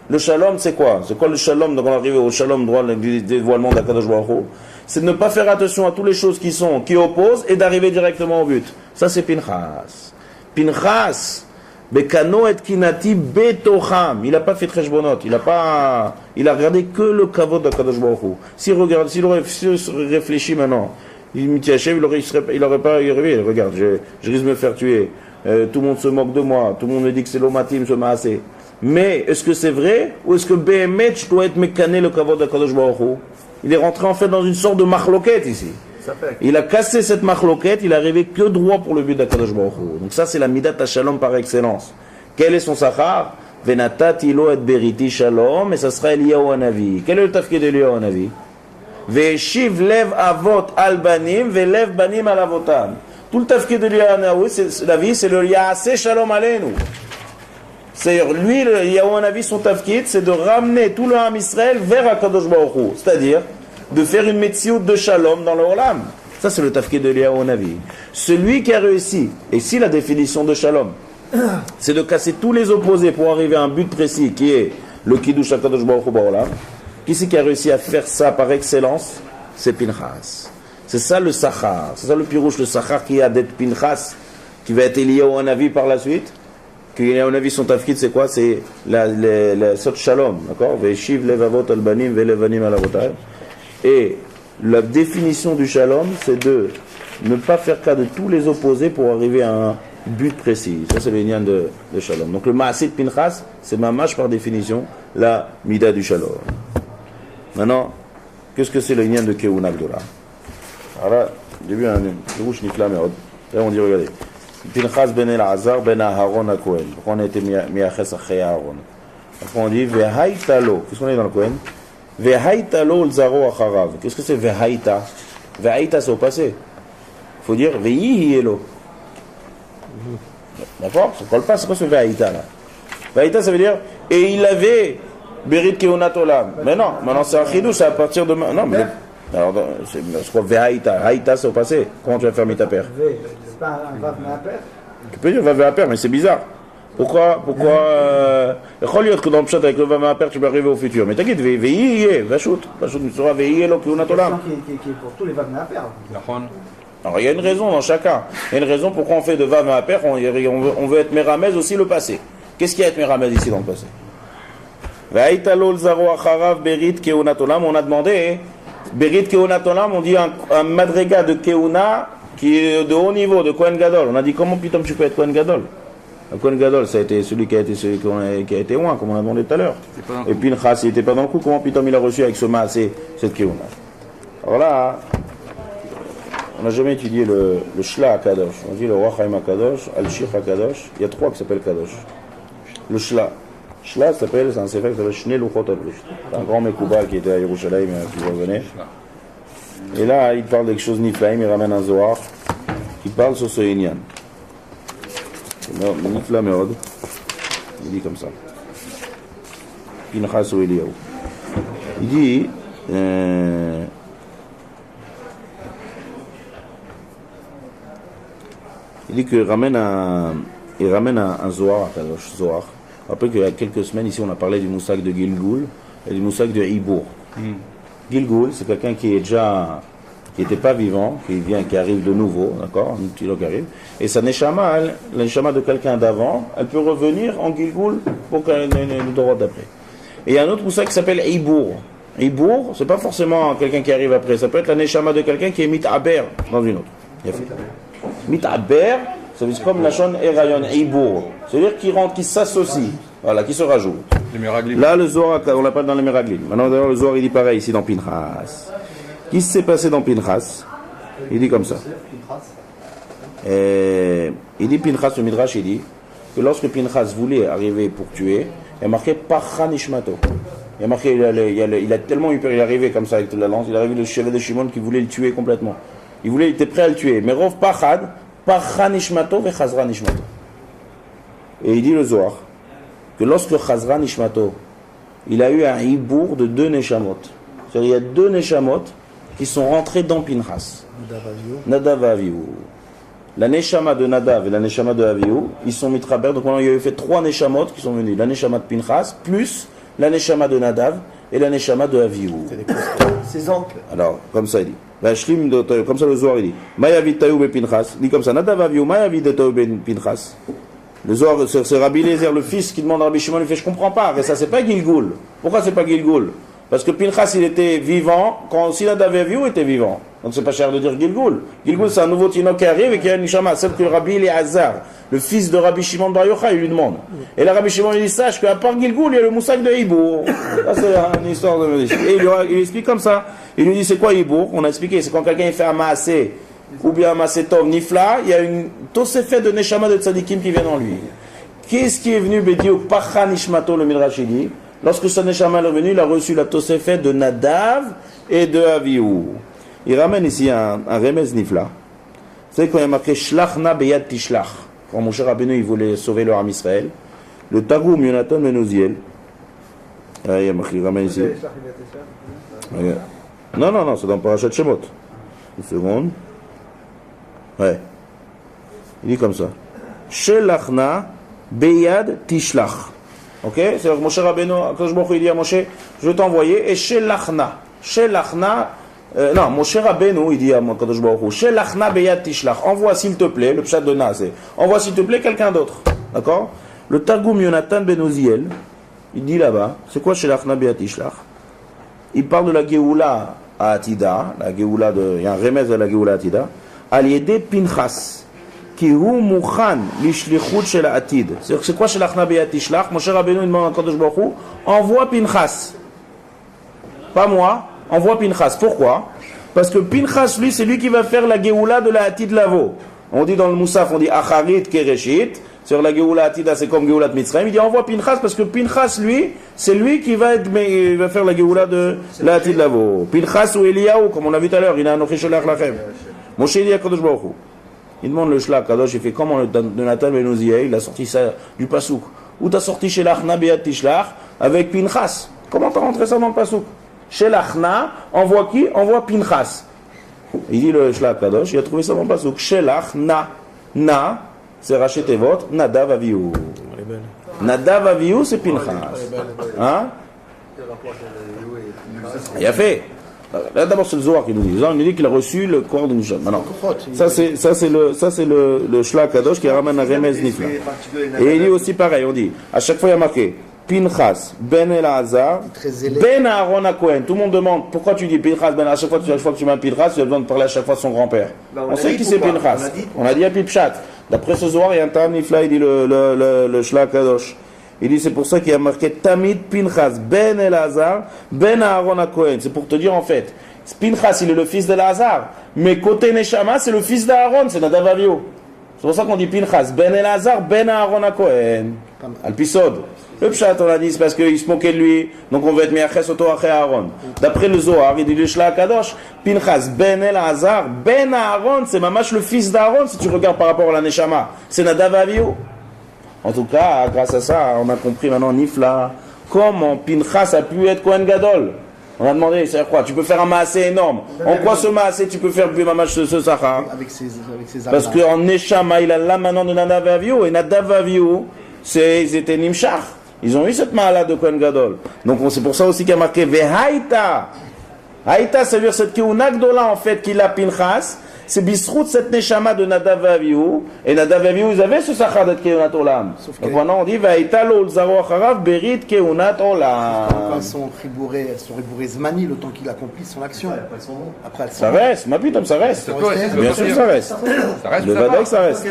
Le shalom, c'est quoi? C'est quoi le shalom? Donc on arrive au shalom droit du dévoilement d'Akadosh Baruch Hu. C'est de ne pas faire attention à toutes les choses qui opposent et d'arriver directement au but. Ça, c'est Pinchas. Pinchas, Bekano et Kinati Betocham. Il n'a pas fait Treshbonot. Il a regardé que le kavod d'Akadosh Baruch Hu. S'il réfléchit maintenant, il n'aurait pas arrivé. Regarde, je risque de me faire tuer. Tout le monde se moque de moi. Tout le monde me dit que c'est l'omatim, ce maasé. Mais est-ce que c'est vrai? Ou est-ce que Behemet, je dois être mécané le kavod d'Akadosh Baruch Hu? Il est rentré en fait dans une sorte de machloket ici. Il a cassé cette machloket, il est arrivé que droit pour le but d'Akadosh Baruch Hu. Donc ça c'est la midat shalom par excellence. Quel est son sachar? Venatati lo et beriti shalom, et ça sera Eliyahu Hanavi. Quel est le tafkid d'Eliyahu Hanavi? Ve'eshiv lev avot al banim, ve'lev banim al avotam. Tout le tafkid d'Eliyahu Hanavi, c'est la vie, c'est le ya'aseh shalom aleinu. C'est-à-dire, lui, Eliyahu Hanavi, son tafkid, c'est de ramener tout le Ham Israël vers Akadosh Baruch Hu. C'est-à-dire, de faire une metsiout de shalom dans le olam. Ça, c'est le tafkid de Eliyahu Hanavi. Celui qui a réussi, et ici la définition de shalom, c'est de casser tous les opposés pour arriver à un but précis qui est le kiddush Akadosh Baruch Hu ba'olam. Qui a réussi à faire ça par excellence? C'est Pinchas. C'est ça le sachar. C'est ça le pirouche, le sachar qui a d'être Pinchas, qui va être Eliyahu Hanavi par la suite. Eliyahu Hanavi, son tafkid, c'est quoi? C'est la sot shalom. D'accord? Ve'eshiv levavot al banim ve'levanim al avotam. Et la définition du shalom, c'est de ne pas faire cas de tous les opposés pour arriver à un but précis. Ça, c'est le lien de shalom. Donc, le maasé de Pinchas, c'est mamash par définition, la mida du shalom. Maintenant, qu'est-ce que c'est le lien de Keuna Gdola? Alors là, j'ai vu un rouge nifla meod. Là, on dit, regardez. Pinchas ben El-Azar ben Aharon à Cohen. Pourquoi on a été miaches achei Aharon? Après, on dit, vehaïtalo. Qu'est-ce qu'on est dans le Cohen? Vehaïtalo l'zaro acharav. Qu'est-ce que c'est vehaïta? Vehaïta, c'est au passé. Il faut dire, veihielo. D'accord? Ça ne colle pas, c'est quoi ce Ve'aïta là? Ve'aïta, ça veut dire, et il avait Berit Keunat Olam. Mais non, maintenant c'est un chidouche, c'est à partir de. Non, mais. Alors, c'est quoi Ve'aïta? Haïta, c'est au passé. Comment tu vas faire mita père? C'est pas un vav me'aper? Tu peux dire vav me'aper, mais c'est bizarre. Pourquoi il faut dire que dans le pshat avec le vav me'aper, tu peux arriver au futur. Mais t'inquiète, ve'yé, va-shoot, tu seras ve'yé lo Keunat Olam. Qui est pour tous les vav me'aper. Alors il y a une raison dans chacun. Il y a une raison pourquoi on fait de vav me'aper, on veut être meramez aussi le passé. Qu'est-ce qu'il y a à être meramez ici dans le passé? Ve'aïta lo l'zaro acharav berit keunat olam, on a demandé. Berit Keunat Olam, on dit un madriga de Keuna qui est de haut niveau, de Kohen Gadol. On a dit comment putain tu peux être Kohen Gadol? Le Kohen Gadol, ça a été celui qui a été loin, comme on a demandé tout à l'heure. Et Pinchas, il n'était pas dans le coup, comment putain il a reçu avec ce maasé cette Keuna? Alors là, on n'a jamais étudié le Shla à Kadosh. On dit le Roi Chaim à Kadosh, Al-Shir à Kadosh. Il y a trois qui s'appellent Kadosh. Le Shla. Shla s'appelle, c'est un sefer qui s'appelle Shnei Luchot HaBrit. C'est un grand Mekoubal qui était à Yerushalayim qui revenait. Et là, il parle de quelque chose niflaim, il ramène un Zohar. Il parle sur ce Inyan. C'est nifla meod. Il dit comme ça. Pinchas ou Eliyahu. Il dit. Il dit qu'il ramène un Zohar à Kadosh. Zohar. Rappelez qu'il y a quelques semaines, ici, on a parlé du moussak de Gilgul et du moussak de Ibour. Gilgul, c'est quelqu'un qui n'était pas vivant, qui arrive de nouveau, d'accord, un petit lot qui arrive. Et sa neshama, la neshama de quelqu'un d'avant, elle peut revenir en Gilgul pour le droit d'après. Et il y a un autre moussak qui s'appelle Ibour. Ibour, c'est pas forcément quelqu'un qui arrive après, ça peut être la neshama de quelqu'un qui est mitaber dans une autre. Mitaber, ça veut dire comme la shon erayon, Ibour. C'est-à-dire qui s'associe, voilà, qui se rajoute. Là, le Zohar, on l'a pas dans les Meraglim. Maintenant, d'ailleurs, le Zohar, il dit pareil ici dans Pinchas. Qu'est-ce qui s'est passé dans Pinchas? Il dit comme ça. Il dit Pinchas, le Midrash, il dit que lorsque Pinchas voulait arriver pour tuer, il a marqué Pacha Nishmato. Il a marqué, il a tellement eu peur, il est arrivé comme ça avec la lance, il est arrivé le chevet de Shimon qui voulait le tuer complètement. Il était prêt à le tuer. Mais Rov Pachad, Pacha Nishmato ve Chazra Nishmato. Et il dit le Zohar que lorsque Chazra Nishmato, il a eu un hibour de 2 neshamot. C'est-à-dire il y a 2 neshamot qui sont rentrés dans Pinchas. Nadav et Avihu. La neshama de Nadav et la neshama de Avihu, ils sont mitraber. Donc maintenant il y a eu fait 3 neshamot qui sont venus. La neshama de Pinchas, plus la neshama de Nadav et la neshama de Avihu. Ses oncles. Alors, comme ça il dit. Comme ça le Zohar il dit. Mayavid Taïou be Pinchas. Il dit comme ça. Nadav Avihu, Mayavid Taïou be Pinchas. Le Zohar, c'est Rabbi Lézer, le fils, qui demande à Rabbi Shimon, il fait, je comprends pas, et ça c'est pas Gilgul. Pourquoi c'est pas Gilgul? Parce que Pinchas, il était vivant, quand aussi Nadav et Avihu était vivant. Donc c'est pas cher de dire Gilgul. Gilgul, c'est un nouveau Tino qui arrive et qui a une neshama, celle que Rabbi Lézer, le fils de Rabbi Shimon Bar Yochai, il lui demande. Et là, Rabbi Shimon, il dit, sache qu'à part Gilgul, il y a le moussak de Hibour. Ça c'est une histoire de... Et il explique comme ça. Il lui dit, c'est quoi Hibour? On a expliqué, c'est quand quelqu'un fait un maasé, ou bien un masetov nifla, il y a une tosefet de neshama de tzadikim qui vient en lui. Qu'est-ce qui est venu Bediou Pacha Nishmato, le Midrash dit? Lorsque sa neshama est venu, il a reçu la tosefet de Nadav et de Avihu. Il ramène ici un remez nifla. Vous savez quand il y a marqué Shlachna beyad tishlach, quand Moshe Rabbeinu il voulait sauver le Ham Israël, le Targum Yonatan ben Uziel. Il y a marqué, il ramène ici. Non, c'est dans Parashat Shemot. Une seconde. Ouais. Il dit comme ça. Shelachna beyad tishlach. Ok? C'est-à-dire que Moshe Rabbeinu, quand il dit à Moshe, je vais t'envoyer, et Shelachna. Non, Moshe Rabbeinu, il dit à Kadosh Baruch Hu, Shelachna beyad tishlach. Envoie s'il te plaît, le pshat de Na, c'est envoie s'il te plaît quelqu'un d'autre. D'accord? Le Targum Yonatan ben Uziel, il dit là-bas, c'est quoi Shelachna beyad tishlach? Il parle de la Geoula à Atida, la Geoula de, il y a un remez à la Geoula à Atida, al yede Pinchas. Qui hu mukhan lishlichut shel atid. C'est quoi shelachna beyad tishlach? Moshe Rabbeinu demande à Kadosh Baruch Hu, envoie Pinchas. Pas moi, envoie Pinchas. Pourquoi? Parce que Pinchas, lui, c'est lui qui va faire la geoula de la atid lavo. On dit dans le Moussaf, on dit acharit kereshit. Sur la geoula atida, c'est comme geoula de Mitzrayim. Il dit envoie Pinchas parce que Pinchas, lui, c'est lui qui va faire la geoula de la atid lavo. Pinchas ou Eliyahu, comme on l'a vu tout à l'heure, il a un ochet sholach lachem. Moshe dit à Kadosh Baruch Hu. Il demande le Shlach Kadosh, il fait comment le Nathan Ben Oziel, il a sorti ça du Pasouk. Où t'as sorti chez l'Achna Beat Tishlach avec Pinchas? Comment t'as rentré ça dans le Pasouk? Chez l'Achna, envoie qui? Envoie Pinchas. Il dit le Shlach Kadosh, il a trouvé ça dans le Pasouk. Chez l'Achna, Na, c'est Rachet Tevot, Nadav Avihu. Nadav Avihu, c'est Pinchas. Hein? Il a fait. Là d'abord c'est le Zohar qui nous dit. Le Zohar nous dit qu'il a reçu le corps de Moucham. Maintenant, ça c'est le Shlach Kadosh qui ramène un remez nifla. Et il dit aussi pareil, on dit, à chaque fois il y a marqué Pinchas ben Elazar ben Aaron HaKohen. Tout le monde demande pourquoi tu dis Pinchas ben, à chaque fois que tu mets Pinchas, tu as besoin de parler à chaque fois de son grand-père. On sait qui c'est Pinchas. On a dit à Pipchat. D'après ce Zohar, il y a un tam nifla, il dit le Shlach Kadosh. Il dit c'est pour ça qu'il y a marqué Tamid Pinchas ben Elazar ben Aaron HaKohen. C'est pour te dire en fait, Pinchas il est le fils d'Elazar, mais côté Neshama c'est le fils d'Aaron, c'est Nadav Avihu. C'est pour ça qu'on dit Pinchas ben Elazar ben Aaron HaKohen. Al-Pisod. Le Pshat on a dit c'est parce qu'il se moquait de lui, donc on veut être Meaches Oto Aché Aaron. D'après le Zohar, il dit le Shlach Kadosh, Pinchas ben Elazar ben Aaron, c'est mamash le fils d'Aaron si tu regardes par rapport à la Neshama. C'est Nadav Avihu. En tout cas, grâce à ça, on a compris maintenant Nifla, comment Pinchas a pu être Kohen Gadol. On a demandé, c'est quoi? Tu peux faire un maasé énorme. En quoi ce maasé tu peux faire mamash ce Sachar? Avec ses Parce qu'en Neshama, il a là maintenant de Nadav Avihu, et Nadav Avihu, ils étaient Nimshach. Ils ont eu cette maala de Kohen Gadol. Donc c'est pour ça aussi qu'il y a marqué Vehaïta. Haïta, ça veut dire cette Keuna Gdola en fait qu'il a Pinchas. C'est Bisrout cette Neshama de Nadav Avihu. Et Nadav Avihu, ils avaient ce Sachar d'être Keunat Olam. Donc maintenant on dit Vaïta lo Zaro Acharav Berit Keunat Olam. Quand elles sont ribourées Zmani, le temps qu'il accomplit son action. Après, ça reste, ma putain, ça reste. Bien sûr, ça reste. Le Vadek, ça reste.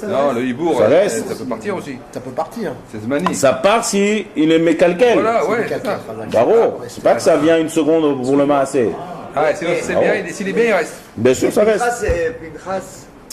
Non, le Hibour, ça reste. Ça peut partir aussi. Ça peut partir. C'est Zmani. Ça part si il est mécalquel. Voilà, ouais. Bravo. C'est pas que ça vient une seconde pour le maasé. Ah, c'est bien, s'il est bien, il reste. Bien sûr, ça reste.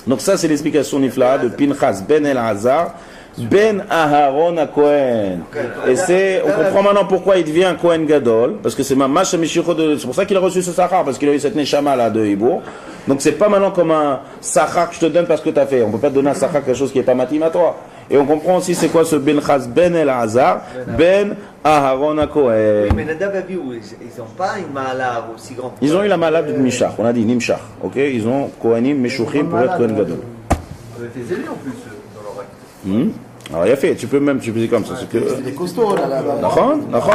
Donc ça, c'est l'explication nifla de Pinchas ben Elazar ben Aharon HaKohen. Et on comprend maintenant pourquoi il devient un Kohen Gadol, parce que c'est Mamash Mishicho de, c'est pour ça qu'il a reçu ce Sachar, parce qu'il a eu cette Neshama là de Hibour. Donc c'est pas maintenant comme un Sachar que je te donne parce que tu as fait. On peut pas te donner un Sachar quelque chose qui est pas matim à toi. Et on comprend aussi c'est quoi ce Pinchas ben Elazar ben Aharon HaKohen. Oui, mais Nadav Avihu, ils n'ont pas une maala aussi grande. Ils ont eu la maala de Nimshach, on a dit Nimshach, ok? Ils ont Kohanim Meshuchim pour être Kohen Gadol. Avec les élus en plus dans leur acte. Alors il a fait, tu peux dire comme ça. C'est des costauds là.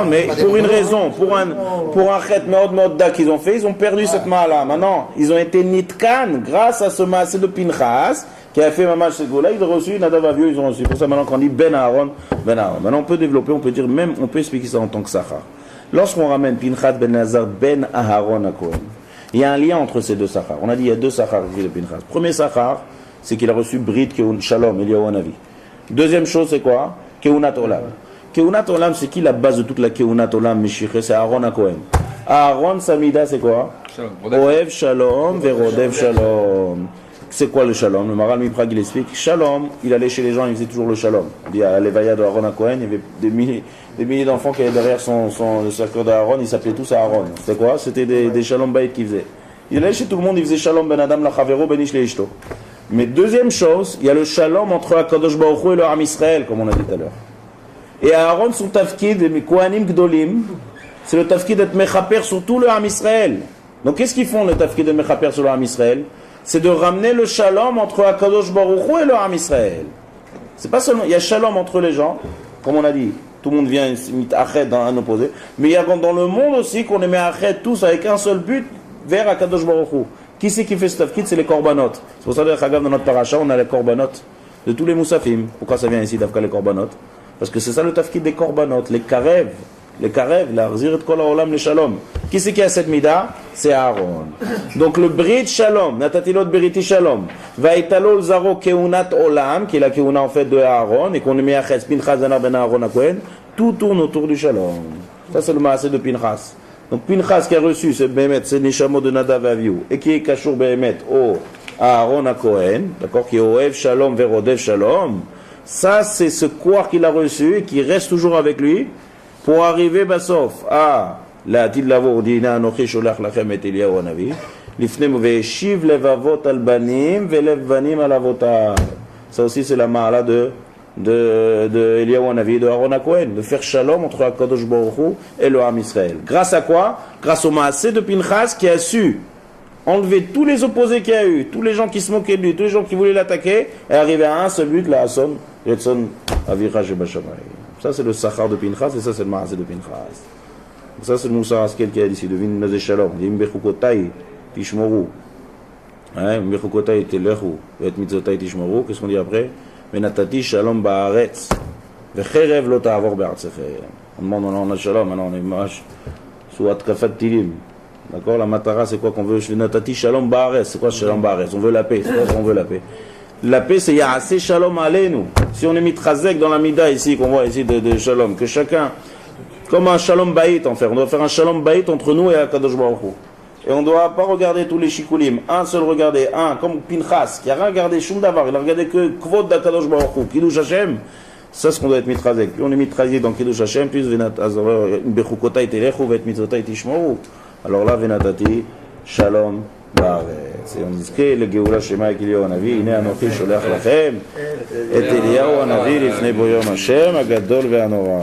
Mais pour une raison, pour un chet Meod qu'ils ont fait, ils ont perdu cette maala. Maintenant, ils ont été nitkan grâce à ce maasé de Pinchas qui a fait Mamash Segoula, ils ont reçu Nadav Avihu, ils ont reçu. Pour ça maintenant qu'on dit Ben Aaron. Maintenant on peut développer, on peut dire même, on peut expliquer ça en tant que Sachar. Lorsqu'on ramène Pinchas ben Elazar ben Aharon HaKohen, il y a un lien entre ces deux Sachar. On a dit il y a deux Sachar de Pinchas. Premier Sachar, c'est qu'il a reçu Brit Keun Shalom, Eliyahu Hanavi. Deuxième chose, c'est quoi? Keunat Olam. Keunat Olam, c'est qui la base de toute la Keunat Olam Meshiché? C'est Aaron HaKohen. Aaron Samida, c'est quoi? Ohev Shalom, Verodev Shalom. C'est quoi le Shalom? Le Maral Miprag, il explique. Shalom, il allait chez les gens, il faisait toujours le Shalom. On dit à l'Evaya de Aaron HaKohen, il y avait des milliers d'enfants qui étaient derrière le cercle d'Aaron, ils s'appelaient tous Aaron. C'était quoi? C'était des Shalom Bayit qu'il faisait. Il allait chez tout le monde, il faisait Shalom Ben Adam Lachavero Ben Ish Leishto. Mais deuxième chose, il y a le Shalom entre HaKadosh Baruch Hu et le Ham Israël, comme on a dit tout à l'heure. Et Aaron, son tafkid, les Kohanim Gdolim, c'est le tafkid d'être Mechaper sur tout le Ham Israël. Donc qu'est-ce qu'ils font le tafkid de Mechaper sur le Ham Israël? C'est de ramener le Shalom entre HaKadosh Baruch Hu et le Ham Israël. C'est pas seulement, il y a Shalom entre les gens, comme on a dit, tout le monde vient Ached dans un opposé, mais il y a dans le monde aussi qu'on est mis Ached tous avec un seul but vers HaKadosh Baruch Hu. Qui c'est qui fait ce tafkid? C'est les korbanot. C'est pour ça que dans notre paracha, on a les korbanot de tous les moussafim. Pourquoi ça vient ici d'Afka les korbanot? Parce que c'est ça le tafkid des korbanot, les karev, la rzir et kol haolam, les shalom. Qui c'est qui a cette mida? C'est Aaron. Donc le brit shalom, natatilot beriti shalom, vaitalo zaro keunat olam, qui est la keuna en fait de Aaron, et qu'on est mis à Ches Pinchas ben Aaron HaKohen, tout tourne autour du shalom. Ça c'est le maasé de Pinchas. Donc Pinchas qui a reçu ce Bémet, c'est Neshamo de Nadav Avihu, et qui est Kashur Bémet au Aaron HaKohen, d'accord, qui est Ohev Shalom Verodev Shalom, ça c'est ce quoi qu'il a reçu et qui reste toujours avec lui pour arriver Bassof à la Tid Lavo Dina Anochi Sholach Lachem et Eliyahu Hanavi, Lifne ve'eshiv levavot al banim ve'lev banim al avotam. Ça aussi c'est la ma'ala de Eliyahu Hanavi, de Aaron HaKohen, de faire shalom entre HaKadosh Baruch Hu et le Ham Israël. Grâce à quoi? Grâce au Maaseh de Pinchas qui a su enlever tous les opposés qu'il y a eu, tous les gens qui se moquaient de lui, tous les gens qui voulaient l'attaquer, et arriver à un seul but, la Hasson, Yetzon Aviraj et Bashamay. Ça c'est le Sachar de Pinchas et ça c'est le Maaseh de Pinchas. Ça c'est le Moussar Askel qui a dit ici, devine Nazé Shalom, dit Mbechukotai Tishmoru. Mbechukotai Telechu, et Mitzotai Tishmoru, qu'est-ce qu'on dit après? Venatati Shalom Baaretz, Vecherev lo ta'avor be'artzechem. On demande, on a Shalom, maintenant on est mâche sous Atkafat Tilim. D'accord, la matara c'est quoi qu'on veut? Venatati Shalom Baaretz, c'est quoi Shalom Baaretz? On veut la paix, c'est quoi qu'on veut la paix? La paix c'est Ya'aseh Shalom Aleinu. Si on est mitrazek dans la mida ici, qu'on voit ici de Shalom, que chacun, comme un Shalom Baït en fait, on doit faire un Shalom Baït entre nous et HaKadosh Baruch Hu. Et on ne doit pas regarder tous les shikulim. Un seul regarder, comme Pinchas, qui n'a rien regardé, Shum Davar, il a regardé que Kvod d'Akadosh Baruch Hu, Kiddush Hashem. Ça, c'est ce qu'on doit être mitrazek. Plus on est mitrazek dans Kiddush Hashem, plus Venat Azor, Bechukota et Telechu, Vet Mitzvota et Tishmoru. Alors là, Venatati, Shalom, Baaretz. Et on dit que le Geoula Shema et Eliyahu Hanavi, Ine Anochi Sholech Lachem, et Eliyahu Hanavi, Lifnei Bo Yom Hashem, Agadol ve'Hanora.